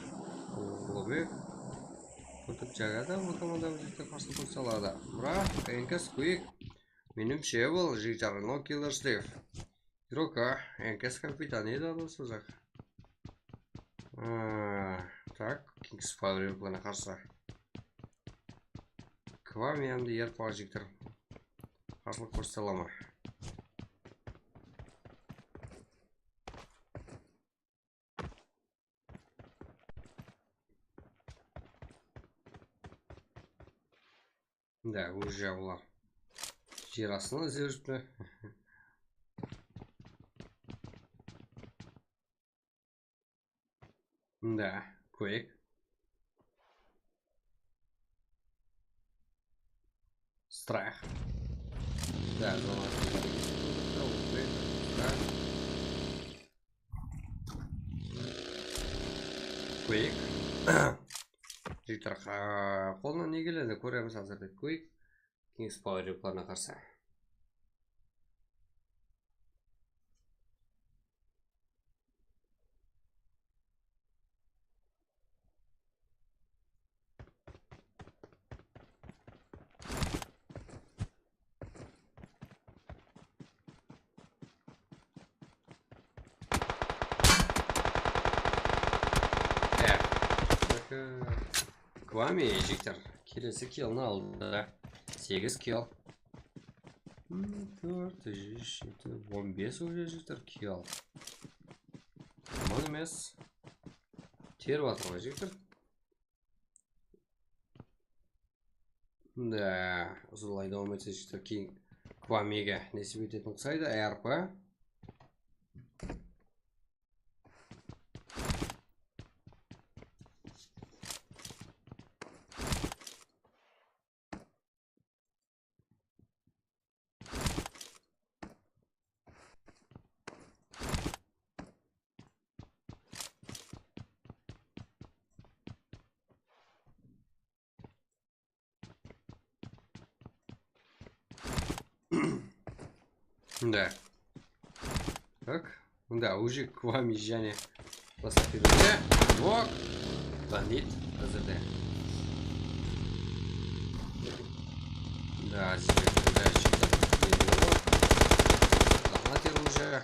Лобек. Көртіп жағада бұл команда өзікті қарсылық көрсетеледі. Бірақ, Энкес Куик. Меніңше бұл жігіттер, но киллер Стив. Игрока, Энкес капитан еді осы жақ. Так, Кингс Фаудер плана қарсы. Квами әмді ерпаға жігіттер. Қарсылық көрсетеледі. Да, уже олар жер астына іздеп жүріпті. Да, Quake. Страх. Да, Quake. Жігіттер, қолынан не келеді? Көреміз қазірде Quake. King's Power репларына қарсы. Kvami жігіттер, келесі киллны алды. 8 килл. 15 уже жігіттер килл. Ман емес. Теріп атыр ғой жігіттер. Да, ұзылай давам етсе жігіттер кейін Kvami'ге несіп ететін ұқсайды. РП. Да. Так. Да, уже Kvami және басқаферінде. Ок. Бандит. Қазірде. Да, здесь дальше. Донатер уже.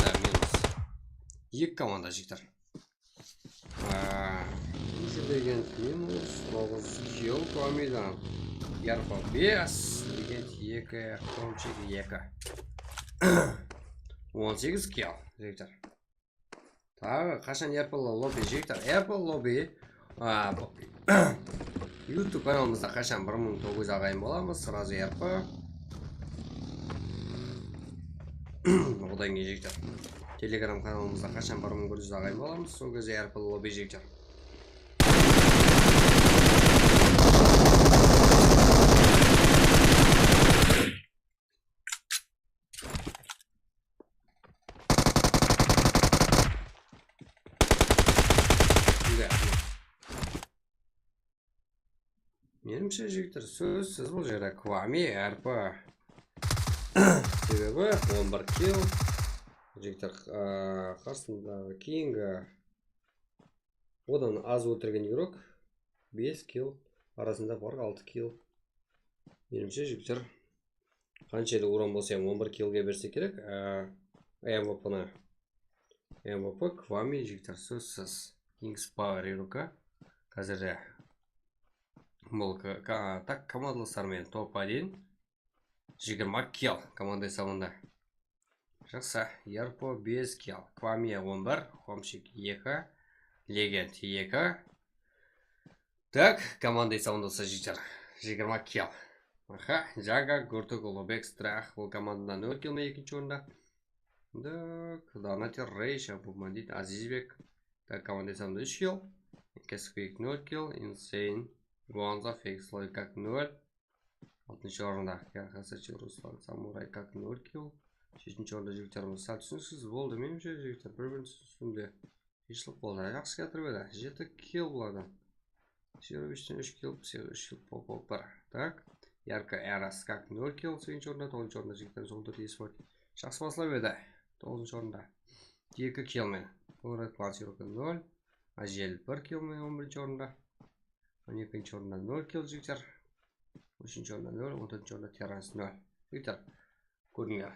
Да, минус. Екі команда жігіттер. Уже деген минус. 9 килл Kvami'дан. Ярпа 5 деген 2 комчик 2 18 килл жігіттер. Тағы қашан Apple лобби жігіттер. Apple лобби YouTube каналымызда қашан 1900 ағайын боламыз. Сразу Apple. Одан кейін жігіттер. Telegram каналымызда қашан 1900 ағайын боламыз. Сол кезде Apple лобби жігіттер. Меніңше жігіттер сөзсіз бұл жерде Kvami РП. Себебі 11 килл. Жігіттер қарсындағы кейінгі одан аз өлтірген игрок 5 килл. Арасында бар 6 килл. Меніңше жігіттер қаншайды урон болса 11 киллге берсе керек. MVP-ны. MVP Kvami жігіттер сөзсіз. King's Power игрока. Қазірде бұл так командаластармен топ-1 20 килл команда сауында. Жақсы, Ярпо 5 килл, Kvami 11, Хомшик 2, Legend 2. Так, команда сауындасы жігіттер 20 килл. Жага, Гуртук, Лобек, Страх, бұл командадан 0 килл ме екінші орында. Так, Донатер, Рейш, Абубмандит, Азизбек. Так, команда сауында 3 килл. Кесквик 0 килл, Insane. Гуанза, Фейкс, Лой, как 0. 6-шы орында. Ярқасачы, Руслан, Самурай, как 0 килл. 7-шы орында жігіттеріміз сәл түсініксіз болды. Меніңше жігіттер бір-бірін түсінді. Ешілік болды. Жақсы кетіріп еді. 7 килл бұлардан. 0-3-тен 3 килл, 3 килл, поп-поп бар. Так. Ярка, Эрас, как 0 килл. 7-шы орында, 9-шы орында жігіттер жолды тесіп өтті. Жақсы басылап еді. 9-шы орында. 2 килл мен. Олар Клансирока 0. Ажел 1 килл мен 11-шы орында. 12-ші орында 0 килл жігіттер. 3-ші орында 0, 14-ші орында Терранс 0. Жігіттер, көрдіңдер.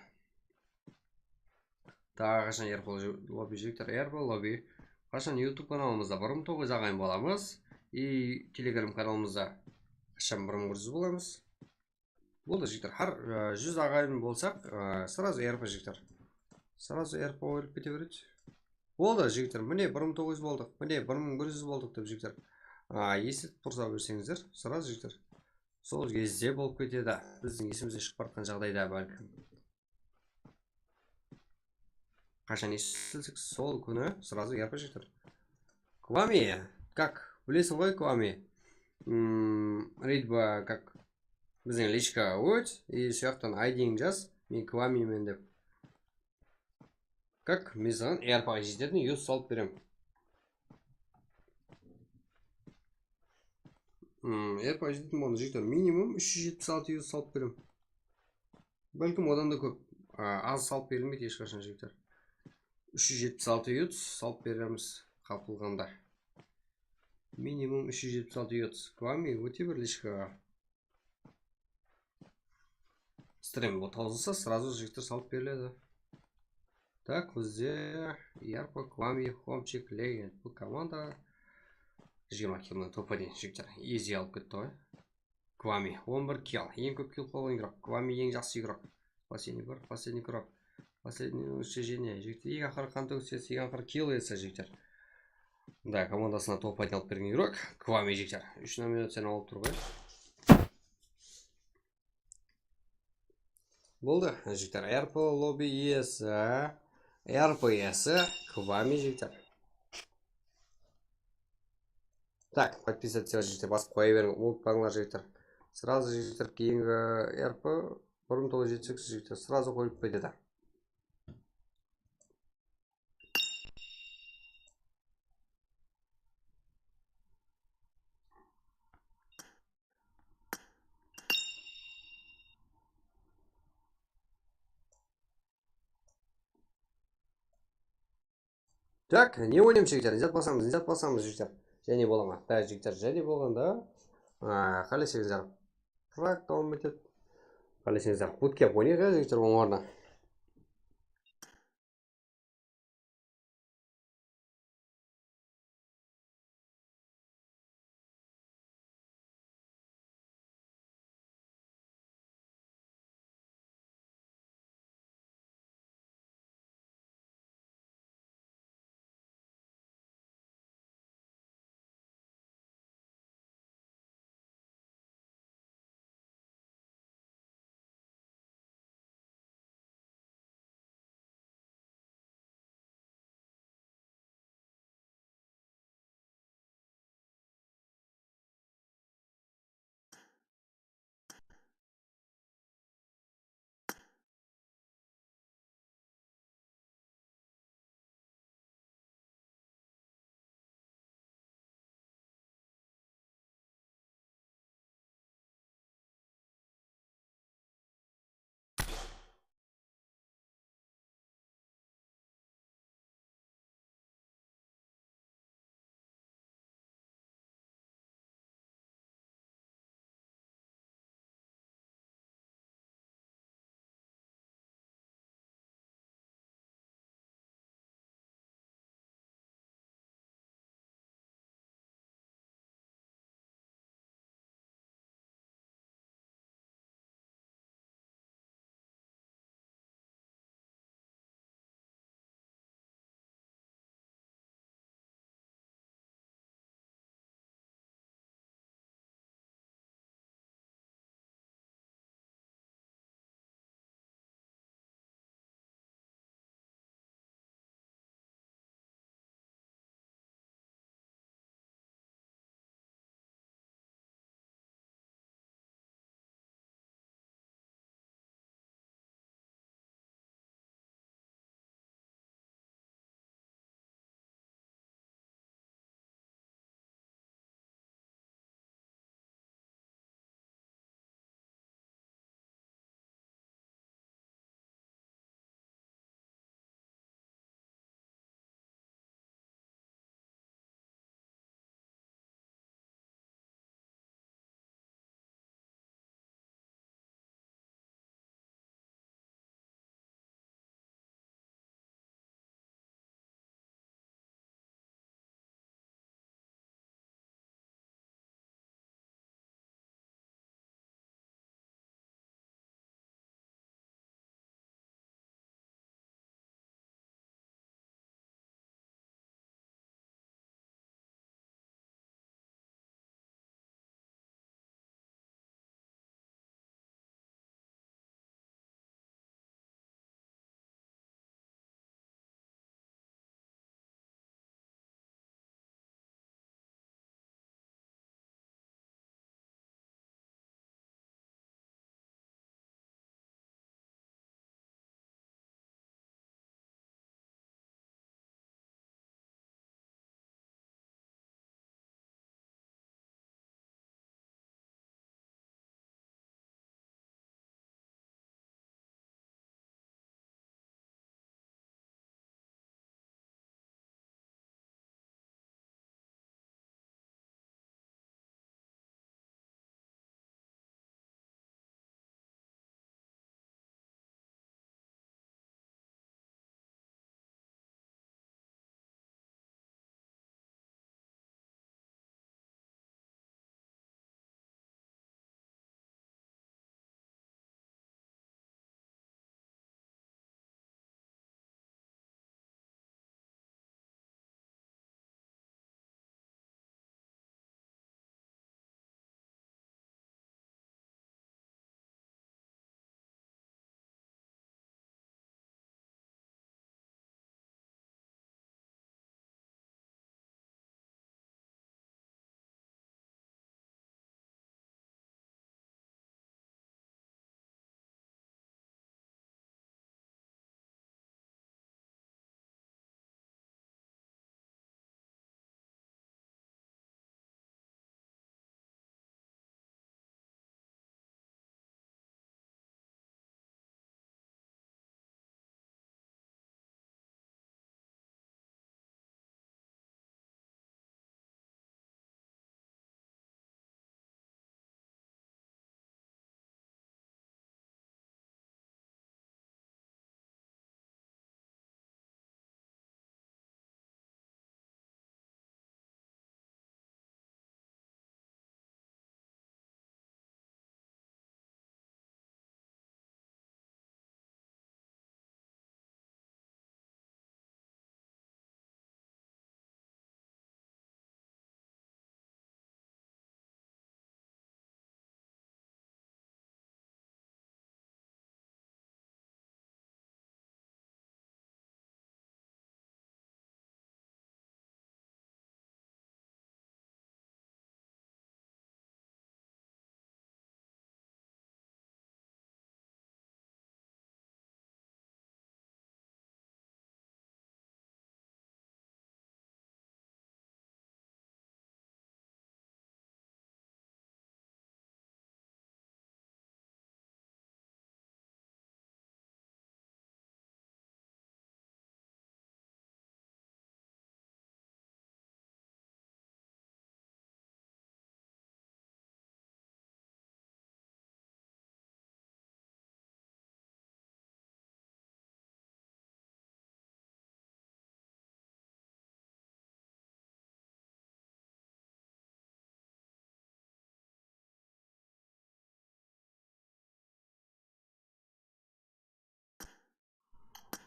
Тағы қашан Airpol лобби жігіттер. Airpol лобби. Қашан YouTube каналымызда 1900 ағайын боламыз. И Telegram каналымызда қашан 1900 боламыз. Болды жігіттер. Har 100 ағайын болсақ, сразу Airpol жігіттер. Сразу Airpol өліп кете береді. Болды жігіттер. Міне 1900 болдық. Міне 1100 болдық деп жігіттер. Есет тұрса берсеңіздер, сразу жігіттер. Сол кезде болып кетеді. Біздің есімізде шығып бартқан жағдайда бәлкім. Қашан естісек сол күні сразу ерпі жігіттер. Квами, как? Білесің ғой Квами? Рейдба, как? Біздің личка өт, и сояқтан айдиң жаз, мен Квамимен деп. Как? Мен саған ерпіға жететін ют салып берем. Ерпіға жететін болған жігіттер минимум 376 ют салып берем. Бәлкім одан да көп. Аз салып берілмейді ешқашан жігіттер. 376 ют салып береміз қапылғанда. Минимум 376 ют. Квами өте бір личкаға. Стрим бұл таусылса, сразу жігіттер салып беріледі. Так, бізде Ярпа, Квами, Хомчик, Легенд. Бұл команда 20 килмен топа дейін жігіттер. Изи алып кетті ғой. Квами 11 килл. Ең көп килл қойған игрок. Квами ең жақсы игрок. Последний игрок. Последний уничтожение. Жігіттер ең ақыры қанты өсесі, ең ақыры килл есі жігіттер. Да, командасына топа дейін алып берген игрок. Квами жігіттер. 3 номинацияны алып тұр ғой. Болды жігіттер. РП лобби иесі. РП иесі. Квами жігіттер. Так, подписаться жігіттер. Басып қоя берің. Ұмытпаңдар жігіттер. Сразу жігіттер кейінгі РП 1978 жігіттер. Сразу қойып кетеді. Так, не ойнайм жігіттер. Низат басамыз жігіттер. Және бола ма? Да, жігіттер, және болғанда. Қалесеңіздер. Фраг таум етеді. Қалесеңіздер. Буткеп ойнайық жігіттер оңарына.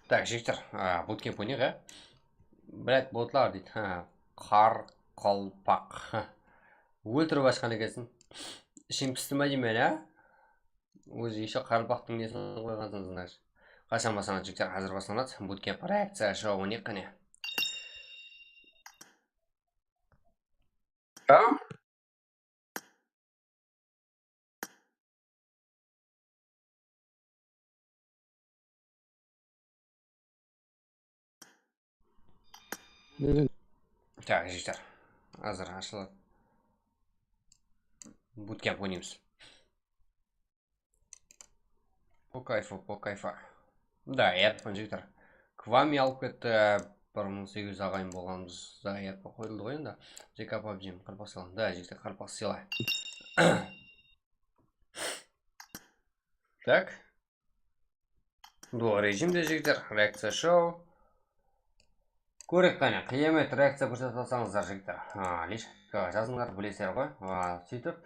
Так, жігіттер, буткемп ойнайық, ә? Блядь, ботлар дейді. Қар қалпақ. Өлтіріп ашқан екенсің. Ішің пісті ма деймін, ә? Өзі еще қарпақтың несін қойғансың. Қашан басылады жігіттер, қазір басылады. Буткемп реакция шоу ойнайық қане. Так, жігіттер, қазір ашылады. Буткемп ойнаймыз. По кайфу. Да, ертпен жігіттер. Квами алып кетті. 1800 ағайын болғанымыз. Да, ертпен қойылды ғой енді. ЖК PUBG қарпақ сыйлайын. Да, жігіттер, қарпақ сыйлай. Так. Дуал режимде жігіттер. Реакция шоу. Көрек қане. Қиямет реакция көрсетіп алсаңыздар жігіттер. Лишкаға жазыңдар, білесер ғой. Сөйтіп.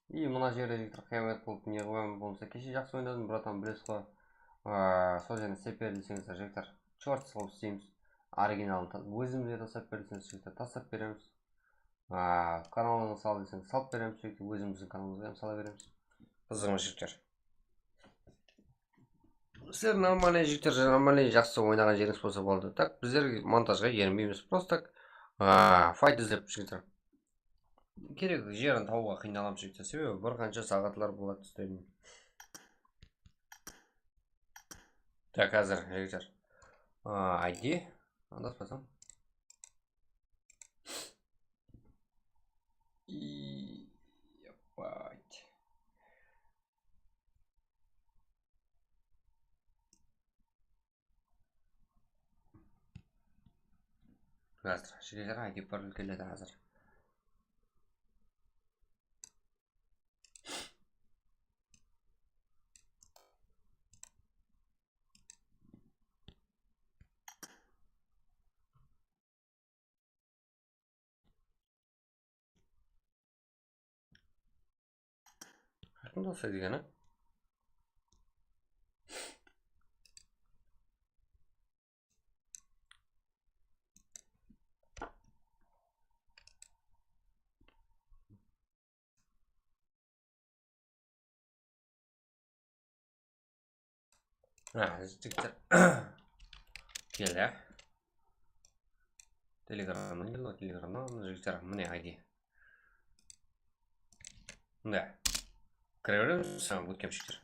И мына жерде жігіттер қиямет болып не қойым болмаса. Кеше жақсы ойнадым, братан, білесіз ғой. Сол жеріне істеп бер десеңіздер жігіттер. Чорт салып істейміз. Оригиналын өзімізге тастап бер десеңіз жігіттер, тастап береміз. Каналына сал десеңіз салып береміз жігіттер. Өзіміздің каналымызға сала береміз. Қызығымыз жігіттер. Сіздер нормальный жігіттер, нормальный жақсы ойнаған жеріңіз болса болды. Так, біздер монтажға ерінбейміз. Просто так файт іздеп жігіттер. Керек жерін тауға қиналам жігіттер. Себебі бір қанша сағатлар болады істеймін. Так, қазір жігіттер. ID адаспасам. Епать. Қазір жігіттер ID пароль келеді қазір. Қайқында олса дегені? Жігіттер келді. Телеграмнан келді, телеграмнан жігіттер міне ID. Да. Кіре береміз, буткемп жігіттер.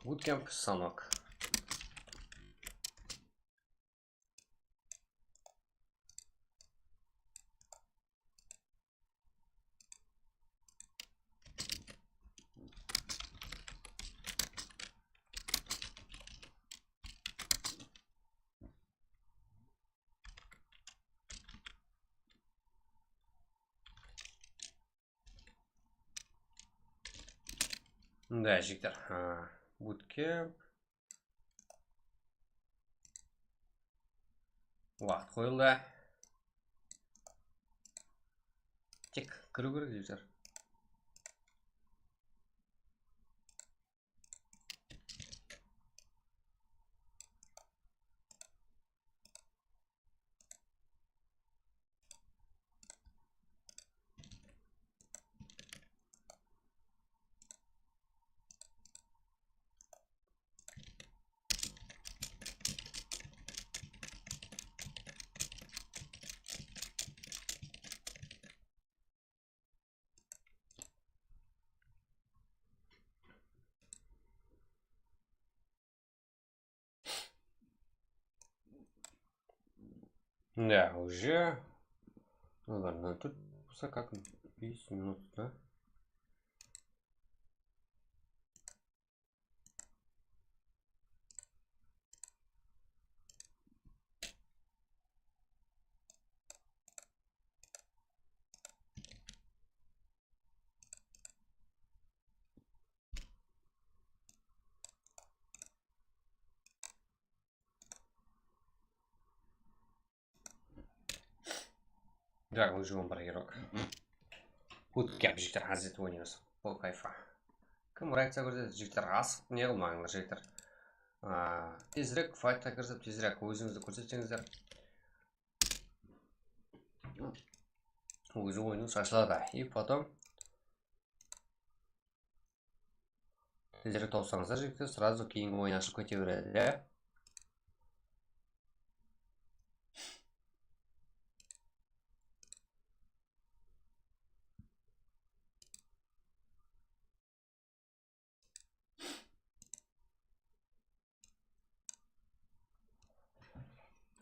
Буткемп станок. Да, жігіттер. Буткемп. Уақыт қойылды. Тек кіру керек жігіттер. Да, уже, наверное, тут как 50 минут, да? Бірақ өзімен бір керек. Bootcamp жігіттер әзет ойнаймыз. Бұл кайфа. Кім реакция көрсетеді жігіттер, асық не қылмаңыздар жігіттер. Тезірек файтқа кірісіп, тезірек өзіңізді көрсетсеңіздер. Өзі ойыныңыз ашылады. И потом тезірек тауысаңыздар жігіттер, сразу кейінгі ойын ашып кете береді, иә?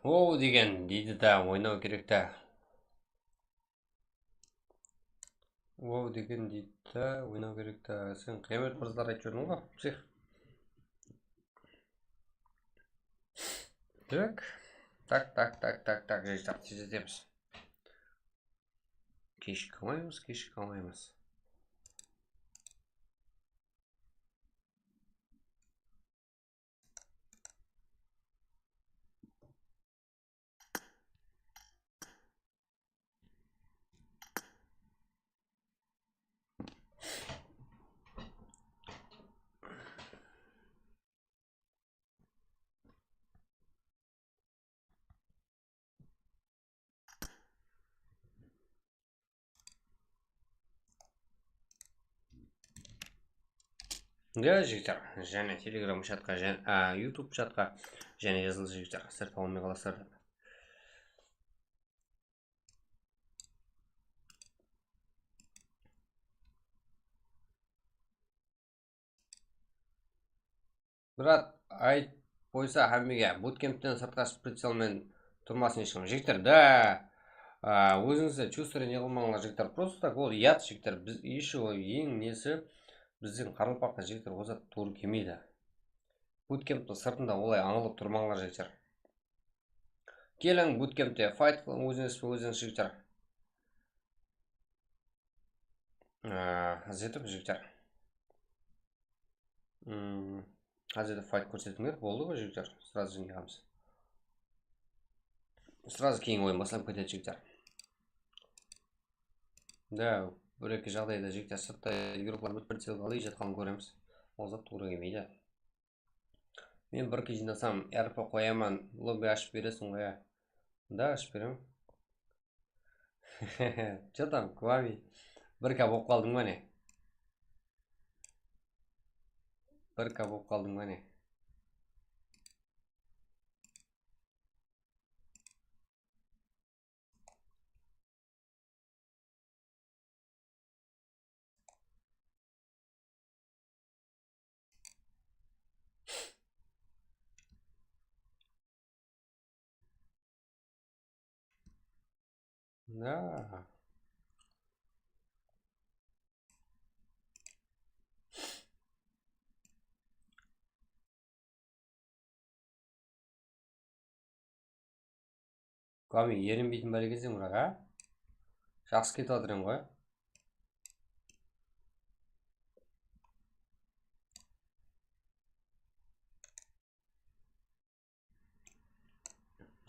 Оу деген дейді да, ойнау керек та. Оу деген дейді да, ойнау керек та. Сен қиямет мырзалар айтып жүрдің ғой, псих. Так, жігіттер, тездетеміз. Кешік қалмаймыз. Да, жігіттер, және телеграм чатқа, YouTube чатқа және жазылды жігіттер, сыр тауылмай қаласыздар деп. Брат, айт қойса Хамиге, буткемптен сыртқа шығып прицелмен тұрмасын ешкім. Жігіттер, да, өзіңізді чувствовать не қылмаңыздар жігіттер. Просто так ол ұят жігіттер. Біз еще ең несі біздің қарылпаққа жігіттер осы тур келмейді. Буткемптің сыртында олай аңылып тұрмаңыздар жігіттер. Келің буткемпте файт қылың өзіңіз жігіттер. Азетіп жігіттер. Азетіп файт көрсетіңдер, болды ғой жігіттер. Сразу жеңгеміз. Сразу кейін ойын басылып кетеді жігіттер. Да, бір-екі жағдайда жігіттер сыртта игроклар прицел қалай жатқанын көреміз. Ол зат тура келмейді. Мен бір кей жинасам, РП қояман, лобби ашып бересің ғой. Да, ашып берем. Че там, Квами? Бір ка болып қалдың ба не? Бір ка болып қалдың ба не? Да. Квами, ерінбейтін бәрі кезден бұрақ, жақсы кетіп атырым ғой.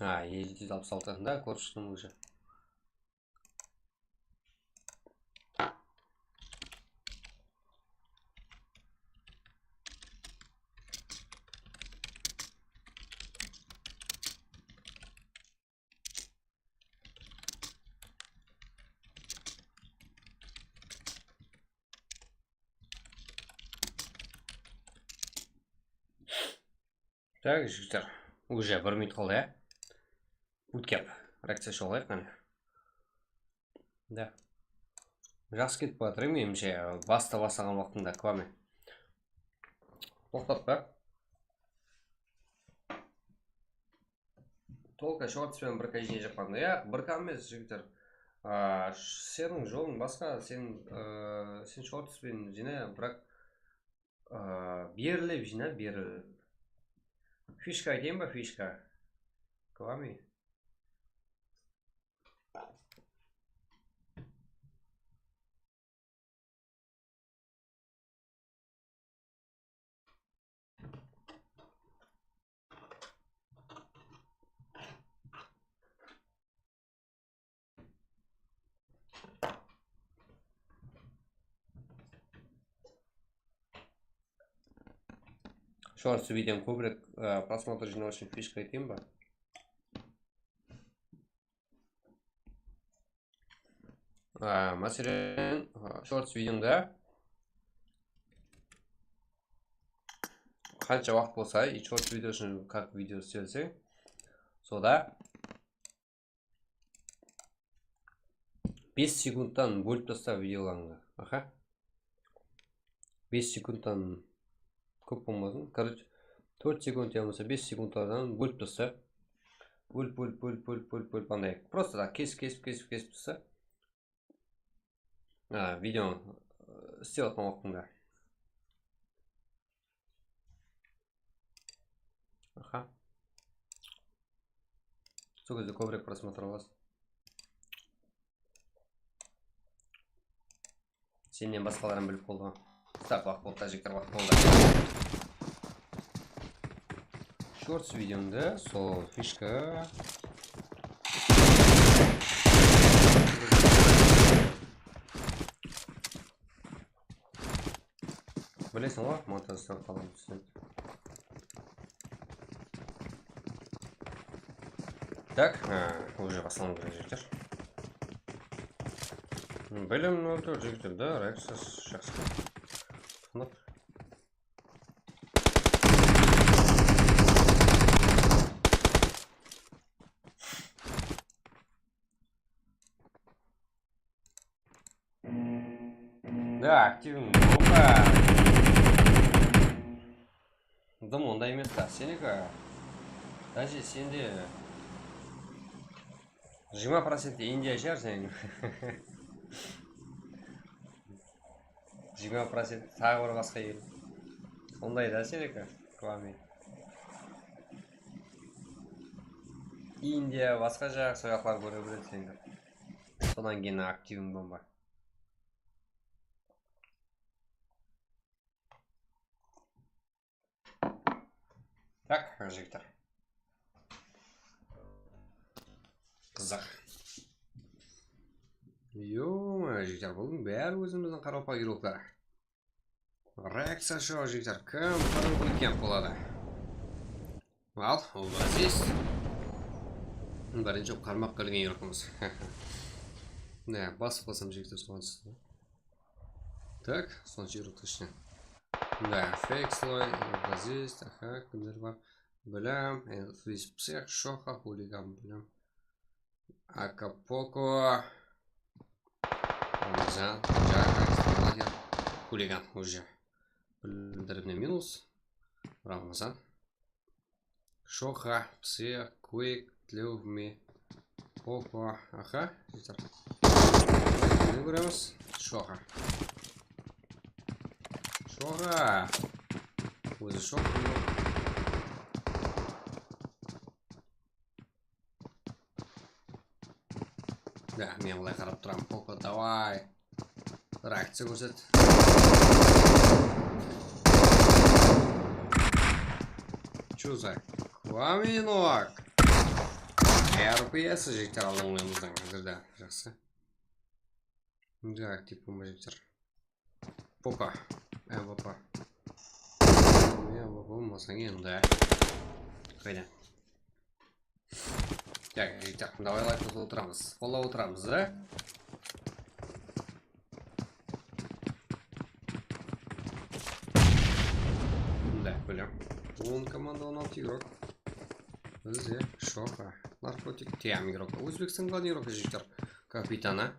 E766-да көршінің уже. Так, жігіттер, уже 1 минут қалды, Bootcamp, реакция шолайық қане. Да. Жақсы кетіп батыр, меніңше бастаған уақытында Квами. Тоқтап па? Толқа шортспен бір кәжіне жақпағында. Бір кәмес жігіттер. Сенің жолың басқа, сен шортспен жіне, бірақ беріліп жіне, беріліп. Фишка айтайын ба, фишка? Квами. Шорт видеом көбірек просмотр жинау үшін фишка айтайын ба? Мәселен, шорт видеомда қанша уақыт болса, и шорт видео үшін как видео істелсе, сода 5 секундтан бөліп таста видеоларыңды. Аха. 5 секундтан көп болмасын. Короче, 4 секунд я болса 5 секундтардан бөліп таста. Бөліп андай. Просто так кесіп таста. Видео істеп жатқан уақытыңда. Аха. Сол кезде көбірек просмотр аласың. Сенен басқаларын біліп болды ма? Старт уақыт болды, тәжіктер уақыт болды. Шортс видеомда сол фишка. Білесің ғой, монтаждан қалам түсінеді. Так, уже басылым керек жігіттер. Білім нөлді жігіттер, да, райықсыз жақсы. Тұнық. Да, активный бомба. Дым онда емес та, сенікі даже сенде 20% Индия шығар сенің. 20% тағы бір басқа ел. Сондай да сенікі, квами. Индия басқа жақ сояқлар көре біледі сендер. Содан кейін активный бомба. Так, жігіттер. Қызық. Йо-ма, жігіттер, бұның бәрі өзіміздің қарапа геройлықтары. Реакция шоу, жігіттер, кім қарапа кемп болады? Ал, ол бәзес. Бірінші қармақ көлген геройлығымыз. Не, басып қылсам жігіттер соғансыз. Так, соншы геройлықты ішіне. Да, фейк слой, базист, аха, кімдер бар. Білем, фриз псих, шоха, хулиган, білем. Акапоко. Рамазан, Джака, Сталагер, хулиган уже. Білдірімне минус. Рамазан. Шоха, псих, квик, тлеуми, поко, аха, житер. Не көреміз, шоха. Шоға! Өзі шоқ бұл. Да, мен бұлай қарап тұрам. Поко, давай. Реакция көрсет. Чу за? Кваминок! РПС жектер алдың ойымыздан қазірді. Жақсы. Да, актив болма жектер. Поко. МВП. МВП болмасаң енді. Қайда. Так, давай лайк отырамыз. Фоллоу отырамыз, да? Да, білем. 10 команда 16 игрок. Бізде шоқа. Наркотик тем игрок. Өзбекстан главный игрок жектер. Капитана.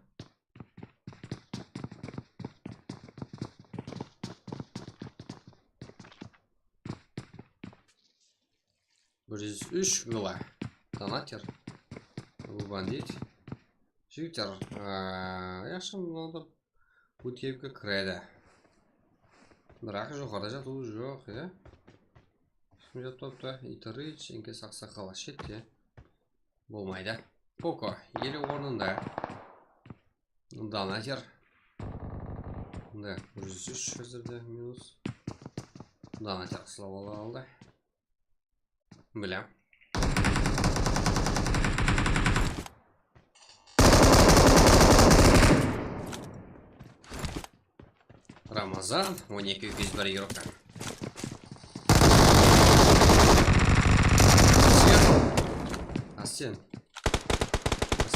Біз 3 гыла. Донатер. Бұл бандит. Жігіттер. Яшым болдыр. Өткепке кіреді. Бірақ жоғарда жату жоқ, е? Шым жатпапты. Итарыч, енке сақсақала шетте. Болмайды. Поко. Елі орнында. Донатер. Да, 3 әзірді минус. Донатер қысылап алды. Білем. Рамазан, 12-101 игрока. сен?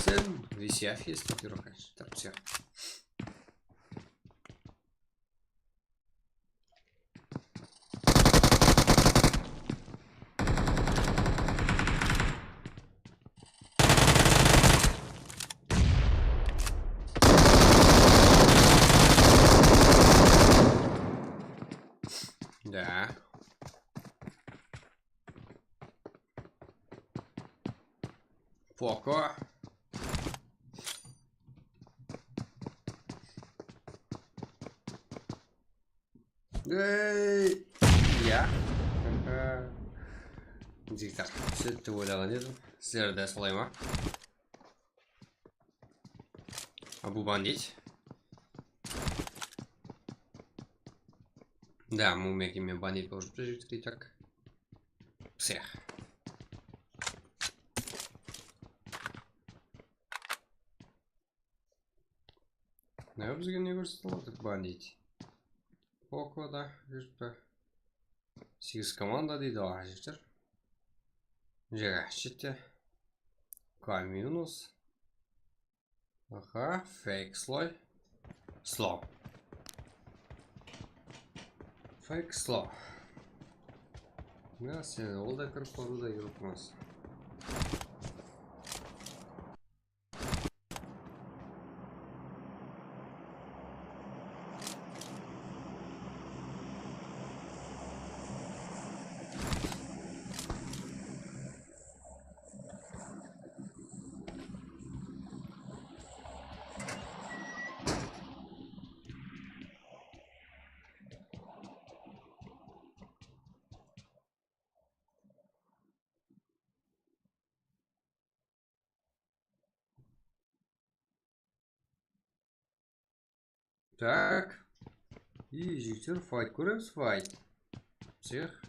Сен висяв есть пирог, конечно. Так, все. Да. Поко. Эй! Я. Диктор. Сөйтті ойлаған едім. Сіздер де солай ма? А бұл бандит? Да, мы умеем бандит тоже прижить и так. Всех. Ne bizga ne ko'rsatadi bandit? Pokoda yuribdi. 8 komanda deydi hozir. Jigashchi. K-. Aha, fake slow. Slow. Fake slow. Ya sen olda kirib qoruda yuribmiz. Так. И житер файт көреміз, файт. Всех.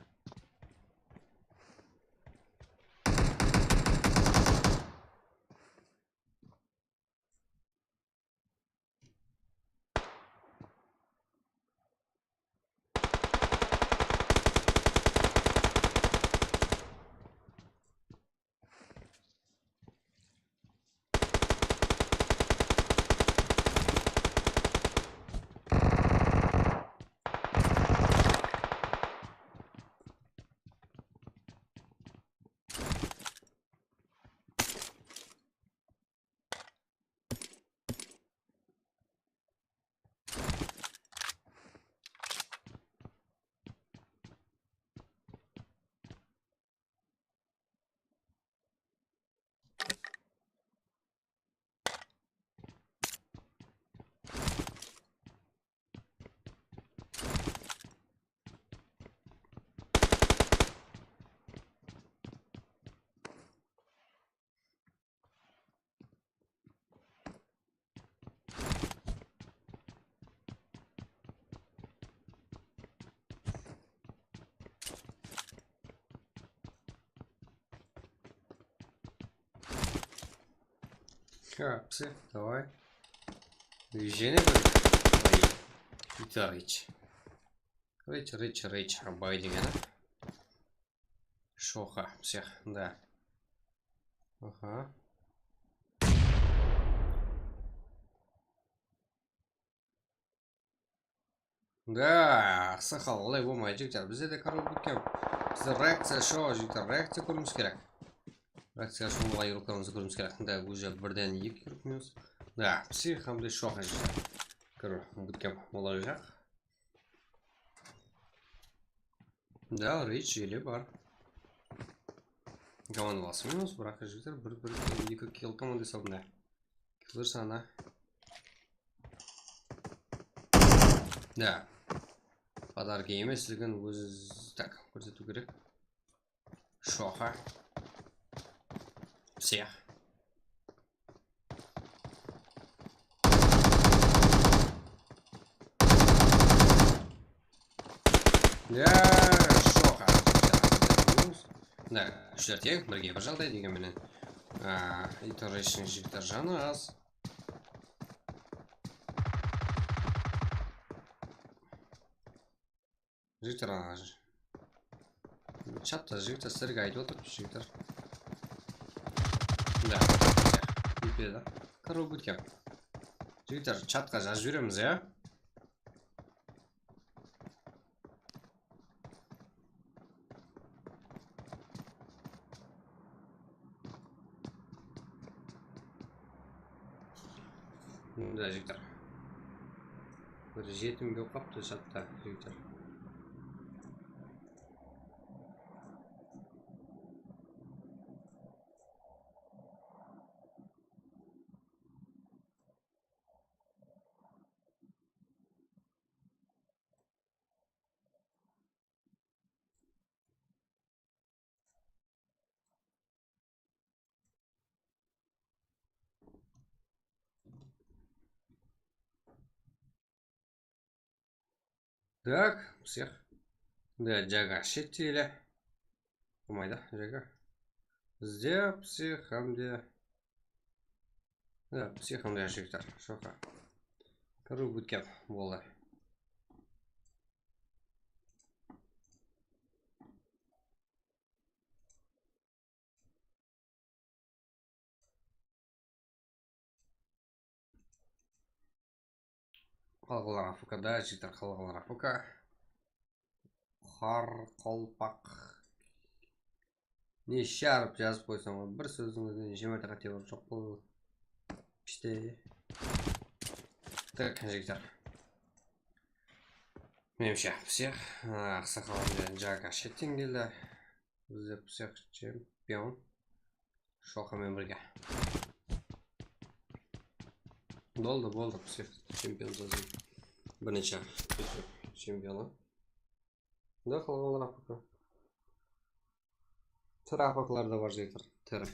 Капсы, давай. Движение будет. Это рыч. Рыч. Обойдение, да? Шоха всех, да. Ага. Да, сахал, олай болмайды жігіттер. Бізде де қарау бүткем. Бізде реакция шо, жігіттер, реакция көріміз керек. Реакция шо, олай ұрықтарымызды көріміз керек. Да, уже бірден екі көріпміз. Да, псих, хамды шоқа жігіттер. Көру, бүткем, олай жақ. Да, рейдж желе бар. Командаласы минус, бірақ жігіттер, екі килл команды салдым, да. Киллер саны. Да. Подарки емеслігін өзі так көрсету керек. Шоха. Всех. Да, шоха. Да, үштерте бірге бір жағдай деген менен. Иторечный жігіттер жаны аз. Жігіттер ана чатта жігіттер сіздерге айтып отыр жігіттер. Да. Bitmedi. Qarab o'tgan. Jigitlar, chatga yozib yuramiz ya. Da jigitlar. Bir jetim yo'q qolibdi chatda, jigitlar. Так, всех. Да, Джага шеттейлі. Болмайды, Джага. Бізде психамде. Да, психамде жігіттер. Шоқа. Көріп өткен болды. Қалғылар Африкада, жігіттер қалғылар Африка. Қар, қолпақ. Не шарып жазып қойсам, бір сөзіңізден 20 мәрте қате жоқ болды. İşte. Так, жігіттер. Меніңше, всех ақсақалым Джага шеттен келді. Бізде всех чемпион. Шоқамен бірге. Болды всех чемпион жазым. Бірінші чемпионы. Да, қалғандар Африка. Тірі Африкалар да бар жігіттер. Тірі.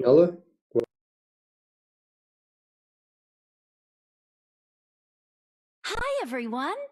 Алло? Hi, everyone.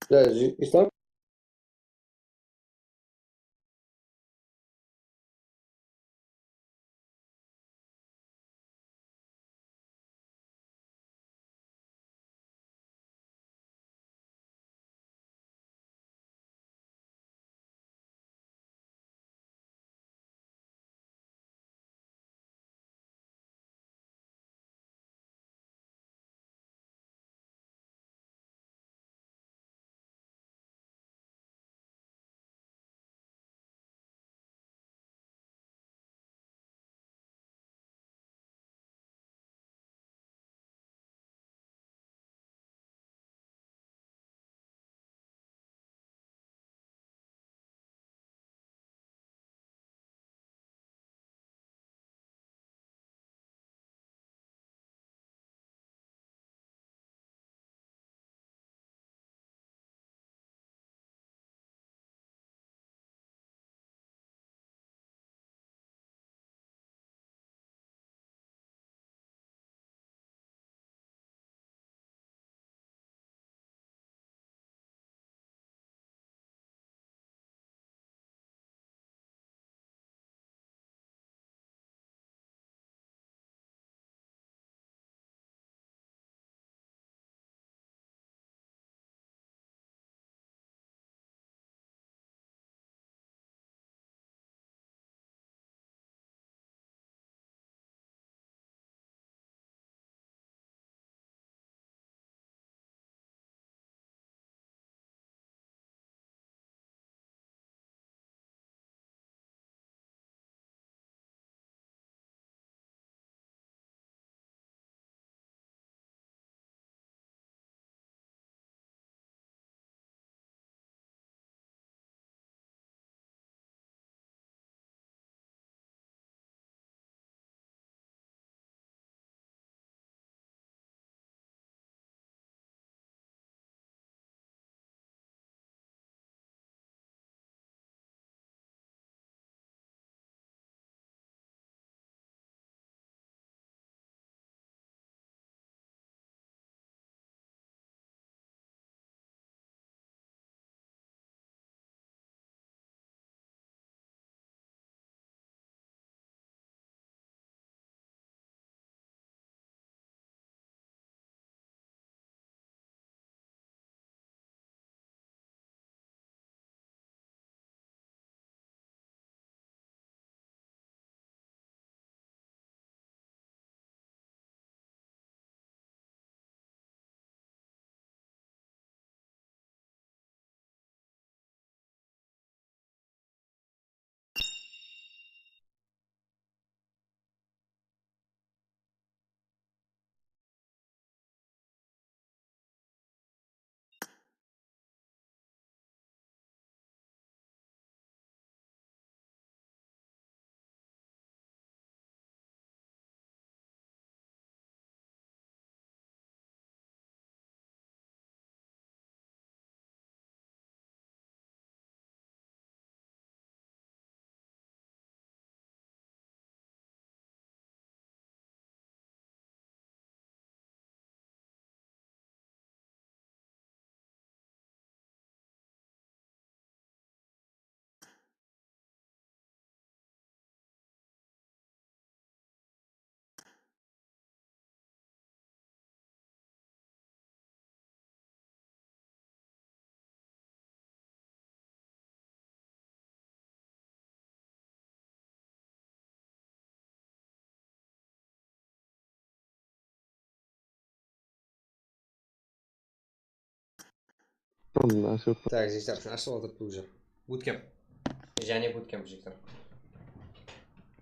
Да, İslam. Так, жігіттер, ашып отырып уже. Bootcamp. Және bootcamp жігіттер.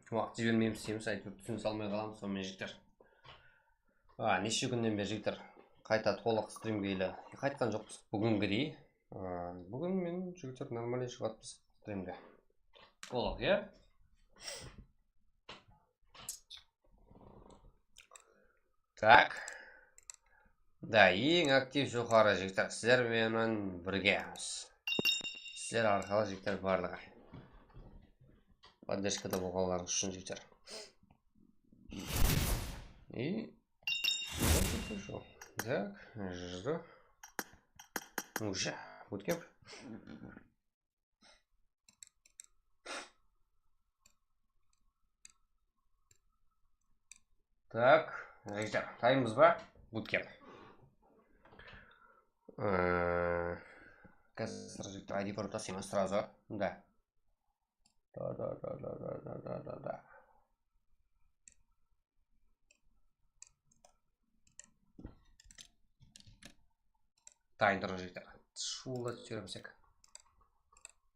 Уақыт жібермейміз дейміз, әйтеуір түсін салмай қаламыз сонымен жігіттер. Неше күннен бері жігіттер қайта толық стримге қайтқан жоқпыз бүгінгідей. Бүгін мен жігіттер нормально шығатпыз стримге. Толық, е? Так. Да, ең актив жоғары жігіттер. Сіздермен біргеміз. Сіздер арқылы жігіттер барлығы. Поддержкада болғанларыңыз үшін жігіттер. И... Так, жду. Уже, bootcamp. Так, жігіттер, таймыз ба? Bootcamp. Қазір жігіттер, ID пароль тасимыз сразу. Да. Да. Тайндыр жігіттер. Шулы түсіремсек.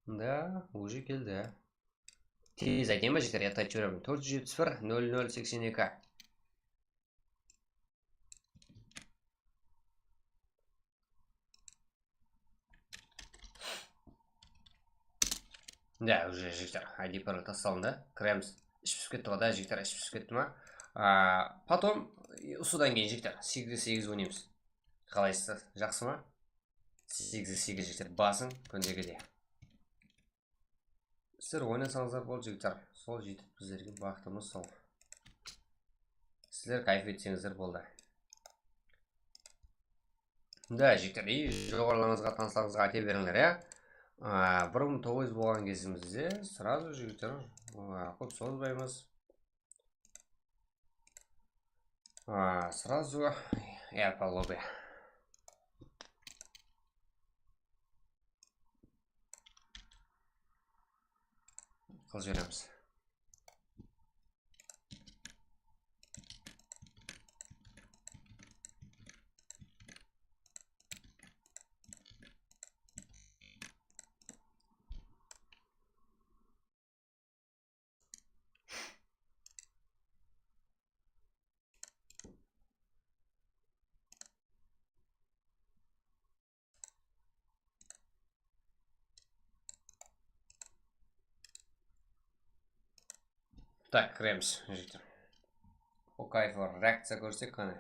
Да, уже келді. Тез айтайын ба жігіттер, я тайт жүремін. 471-0082. Да, уже жігіттер, ID пароль тасталынды. Кіреміз. Ішпісіп кетті ғой, да, жігіттер, ішпісіп кетті ма? Потом, содан кейін жігіттер, 8-8 ойнаймыз. Қалайсыздар, жақсы ма? 8-8 жігіттер, басын күндегіде. Сіздер ойнасаңыздар болды жігіттер. Сол жетіп біздерге бақытымыз сол. Сіздер кайф етсеңіздер болды. Да, жігіттер, жоғарыларыңызға, таныстарыңызға айта беріңдер, я? 1900 болған кезімізде сразу жігіттер көп созбаймыз. Сразу по лобби. Қыл жібереміз. Так, кіреміз жігіттер. По кайфы реакция көрсек қане.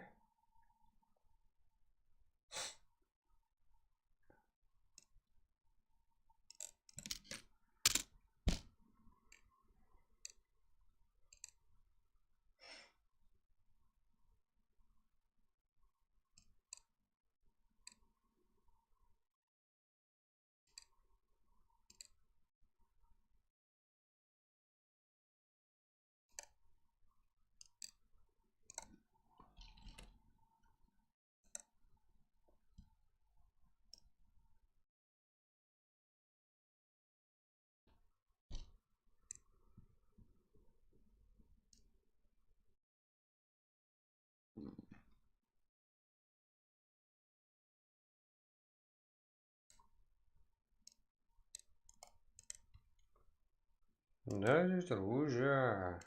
Да, жігіттер, уже.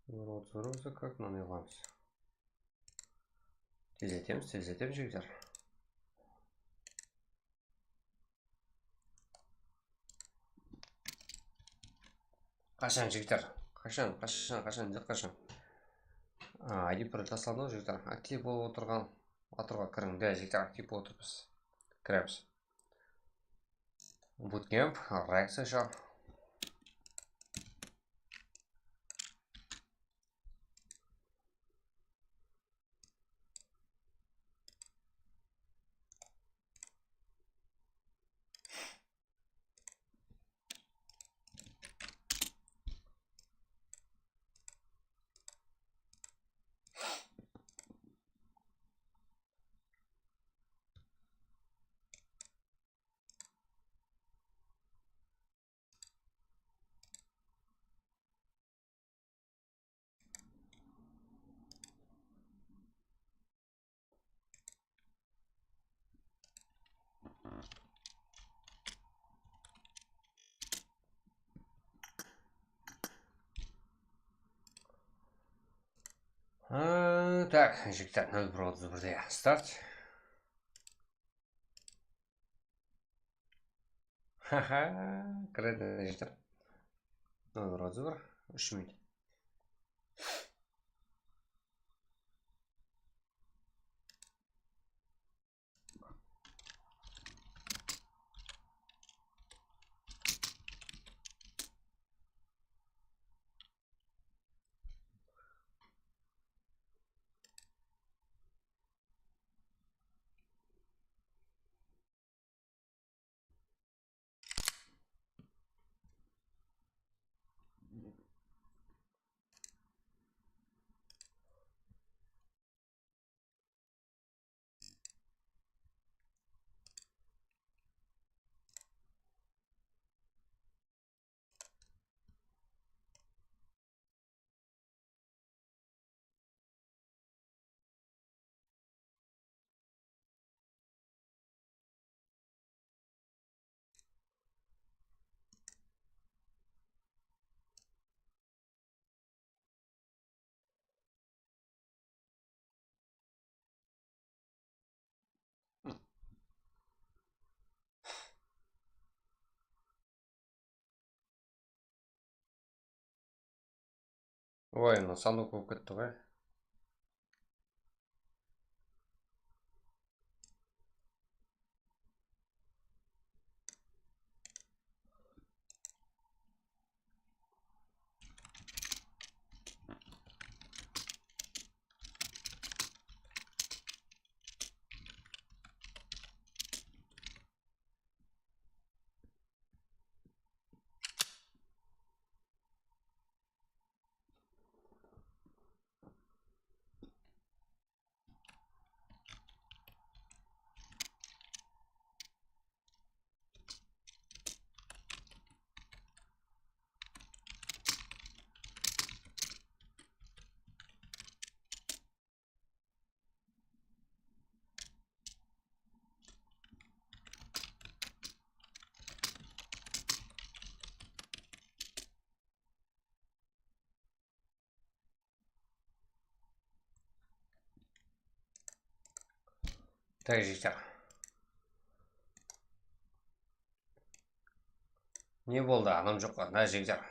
Вроде как нанайламыз. Тездетеміз жігіттер. Қашан жігіттер? Қашан? ID пароль тасталды жігіттер. Актив болып отырған. Атырға кірің. Да, жігіттер, актив болып отырмыз. Кіреміз. Bootcamp, реакция шау. Так, жігіттер 0-1-1-де старт. Ха-ха, кіреді жігіттер. 0-1-1, 3 минут. Ой, ну сандық болып кетті ғой. Так, жігіттер. Не болды, адам жоқ қой, да, жігіттер.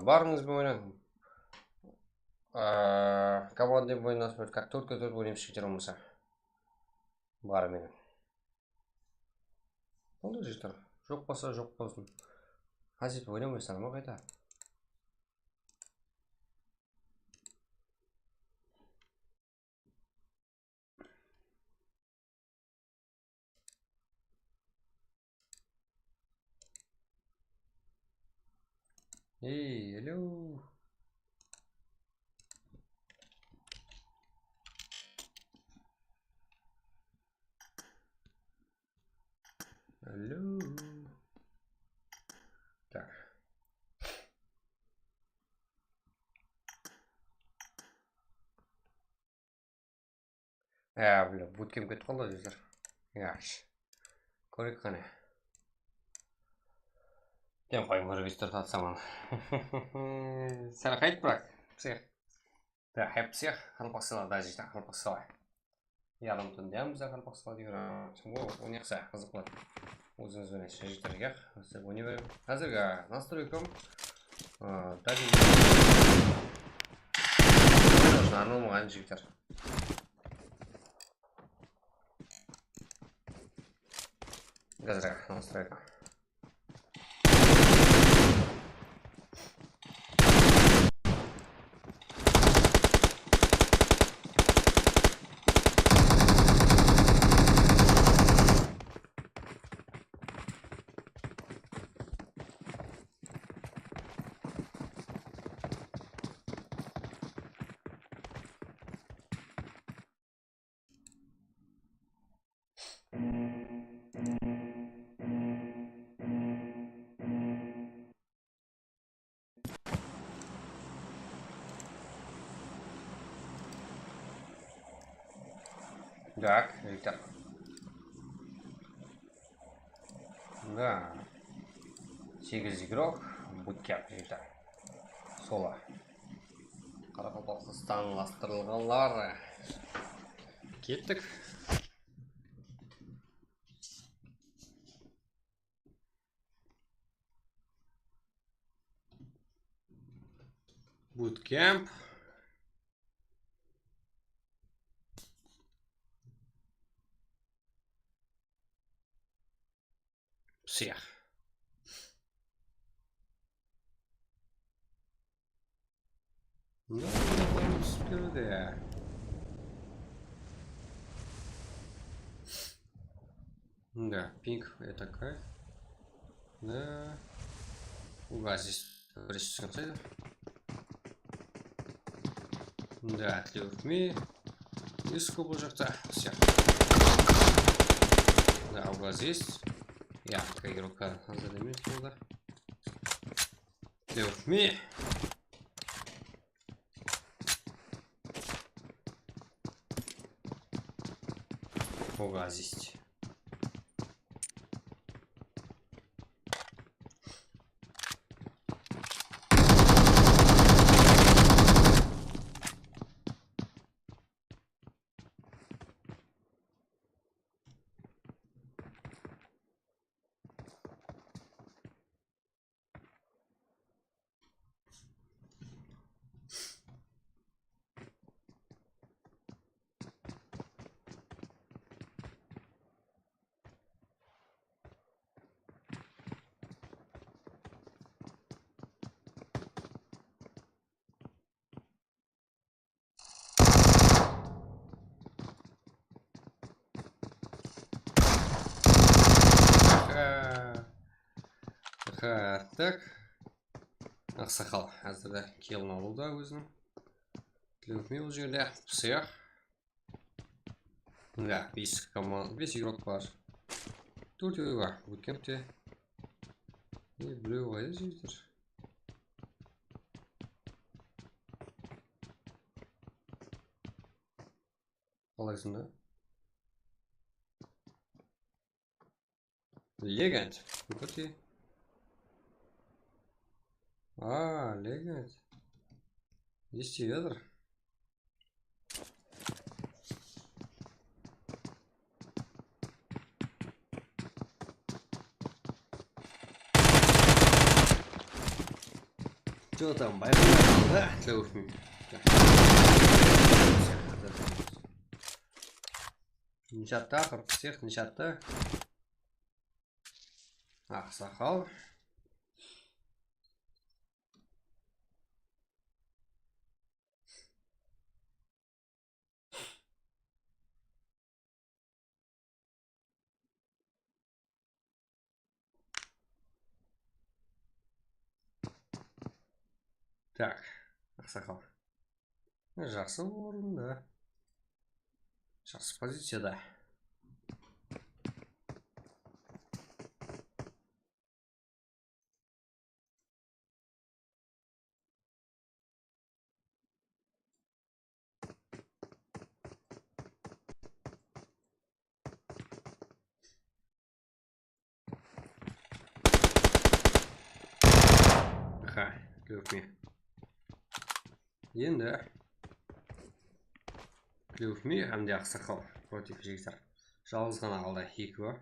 Барыңыз ба ойнайын. Командный бой нас будет как только тут будем жігіттер болмаса. Барымен. Болды жігіттер. Жоқ болса жоқ болсын. Қазет ойнамайсың ма қайда? Ей, алло. Алло. Так. Бля, буткем кетіп қалды жігіттер. Яқшы. Көрейік қане. Дем қойым көргістер татсаман. Сәл қайт бірақ. Псих. Да, хеп псих. Қалпақсыла да жігіттер, қалпақсыла. Ярым түндеміз де қалпақсыла деген. Ол неқса, қызық болады. Өзіңіз өнесі жігіттер еқ. Өне берем. Қазіргі настройкам. Дәлі. Арналмаған жігіттер. Қазіргі настройка. Так, жігіттер. Да. 8 игрок. Буткеп, жігіттер. Соло. Қарақалпақстан ластырылғанлар. Кеттік. Bootcamp. Всех. Да, спереди. Да, пинг, это кайф. Да. Угла здесь присутствует. Да, клювми. И сколько же-то всех. Да, угла здесь. Я какая рука задымит туда. Клювми. Угла здесь. Так. Ақсақал әзірде келін алуда өзінің. Клювми ол жерде. Всех. Да, 5 игрок бар. 4 бар. Bootcamp'те. И біреу қайда жейдер? Қалайсың да? Legend. Көте. Legend. Здесь ветер. Что там, байбай, да? Нечатта, всех нечатта. Ақсақал. Так, ақсақал. Жақсы орында. Жақсы позицияда. Аха, клювми. Енді клювми әмде ақсақал против жегізар. Жалғыз ғана қалды 2 бар.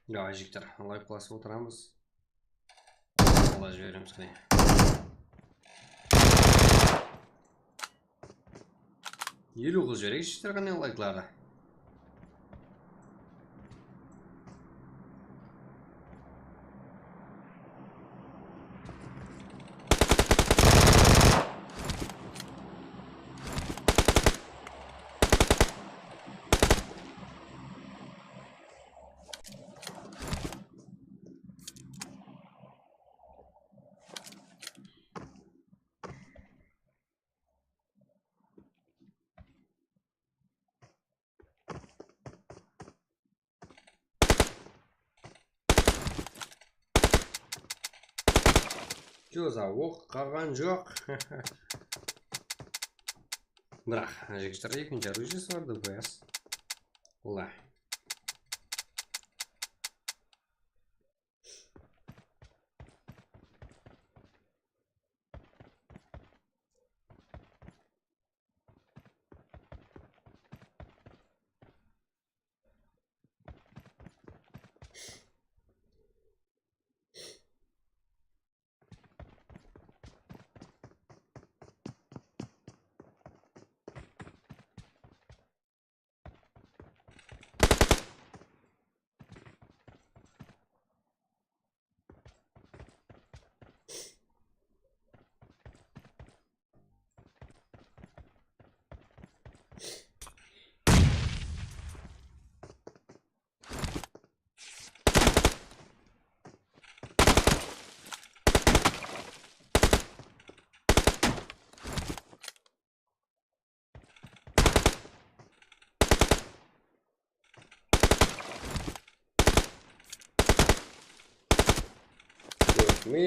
Давай, жігіттер, лайк басып отырамыз. Олай жібереміз қане. Елу қыз жіберейік жігіттер қане лайкларды. Jo'za o'q qolgan жоқ. Бірақ жігіттер екінші оружиесі бар ДПС. Ла. Ми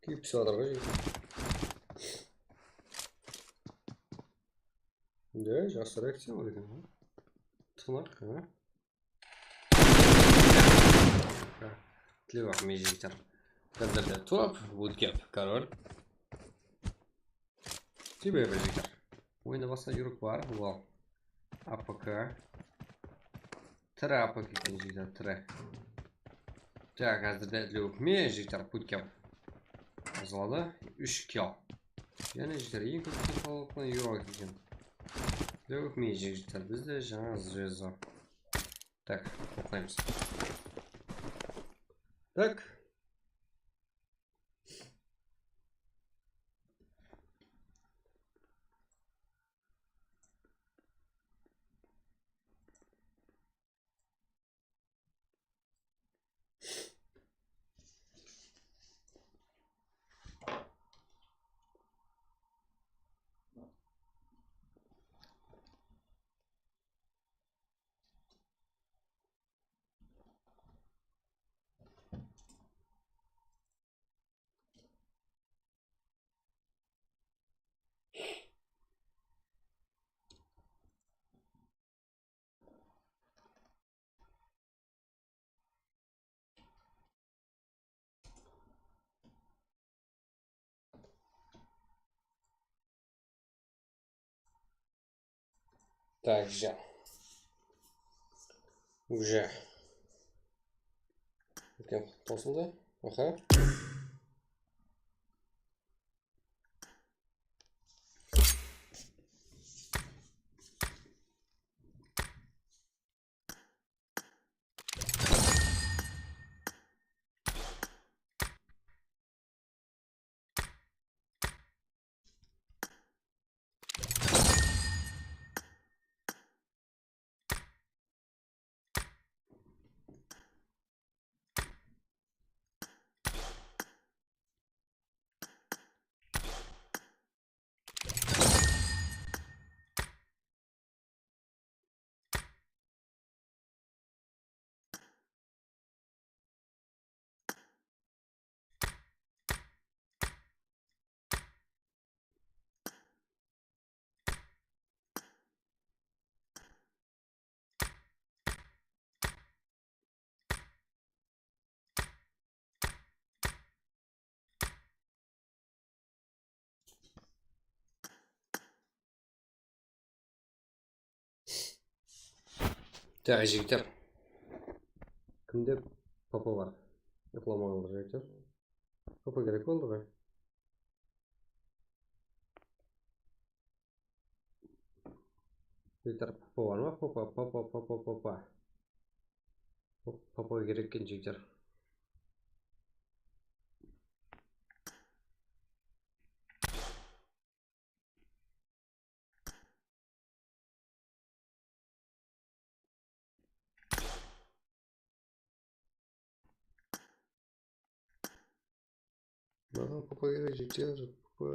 күйіп жатыр ғой жігіттер. Да, жақсы реакция бар екен ғой. Тұнақ, тілеп ақ ми жігіттер. Қазірде топ, вудкеп, король. Тебе бір жігіттер. Ойында басқа юрік бар, ол. АПК. Тірі АПК екен жігіттер, тірі. Так, қазірде тілеп ми жігіттер, вудкеп. Azaldı 3 kill. Yani işte iyi kötü falan euro ekleyeceğim. Yok meyecekler bizde жаңа звезда. Так, оқимыз. Так. Так, уже. Кем тосылды? Аха. Так, жігіттер. Кімде папа бар? Ұйқыламаңыздар жігіттер. Папа керек болды ғой. Жігіттер, папа бар ма? Папа. Папа керек екен жігіттер. Папа керек жігіттер. Папа.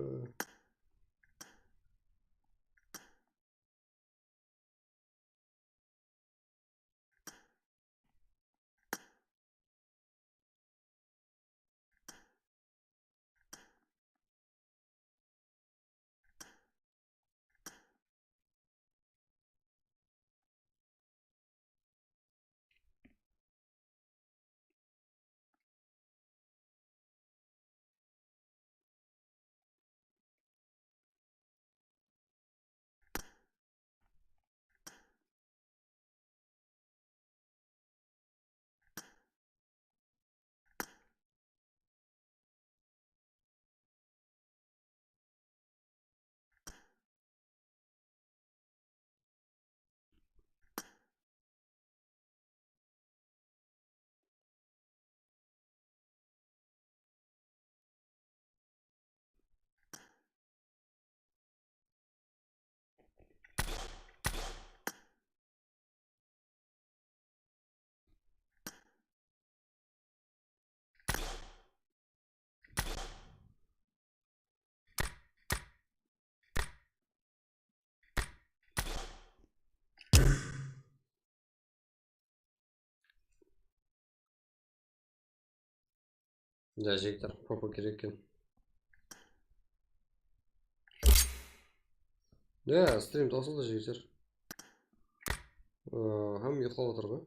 Да, жігіттер, попа керек екен. Да, стрим таусылды жігіттер. Һәм ұйықтап отыр ғой.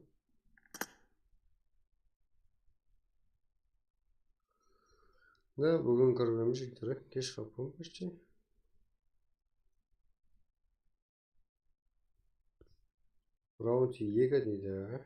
Да, бүгін көргенім жігіттер, кеш қапым почти. Раунд 2 дейді.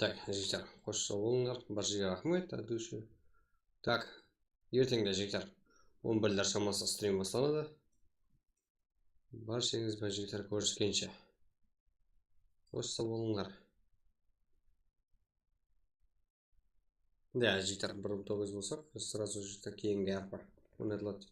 Так, жігіттер, қош сау болыңдар. Баршаға рахмет, әдуші. Так, ертеңде жігіттер 11-дер шамасы стрим басталады. Баршаңыз бен жігіттер көріскенше. Қош сау болыңдар. Да, жігіттер 1.9 болсақ, сразу же кейінгі арпа ойнатылады.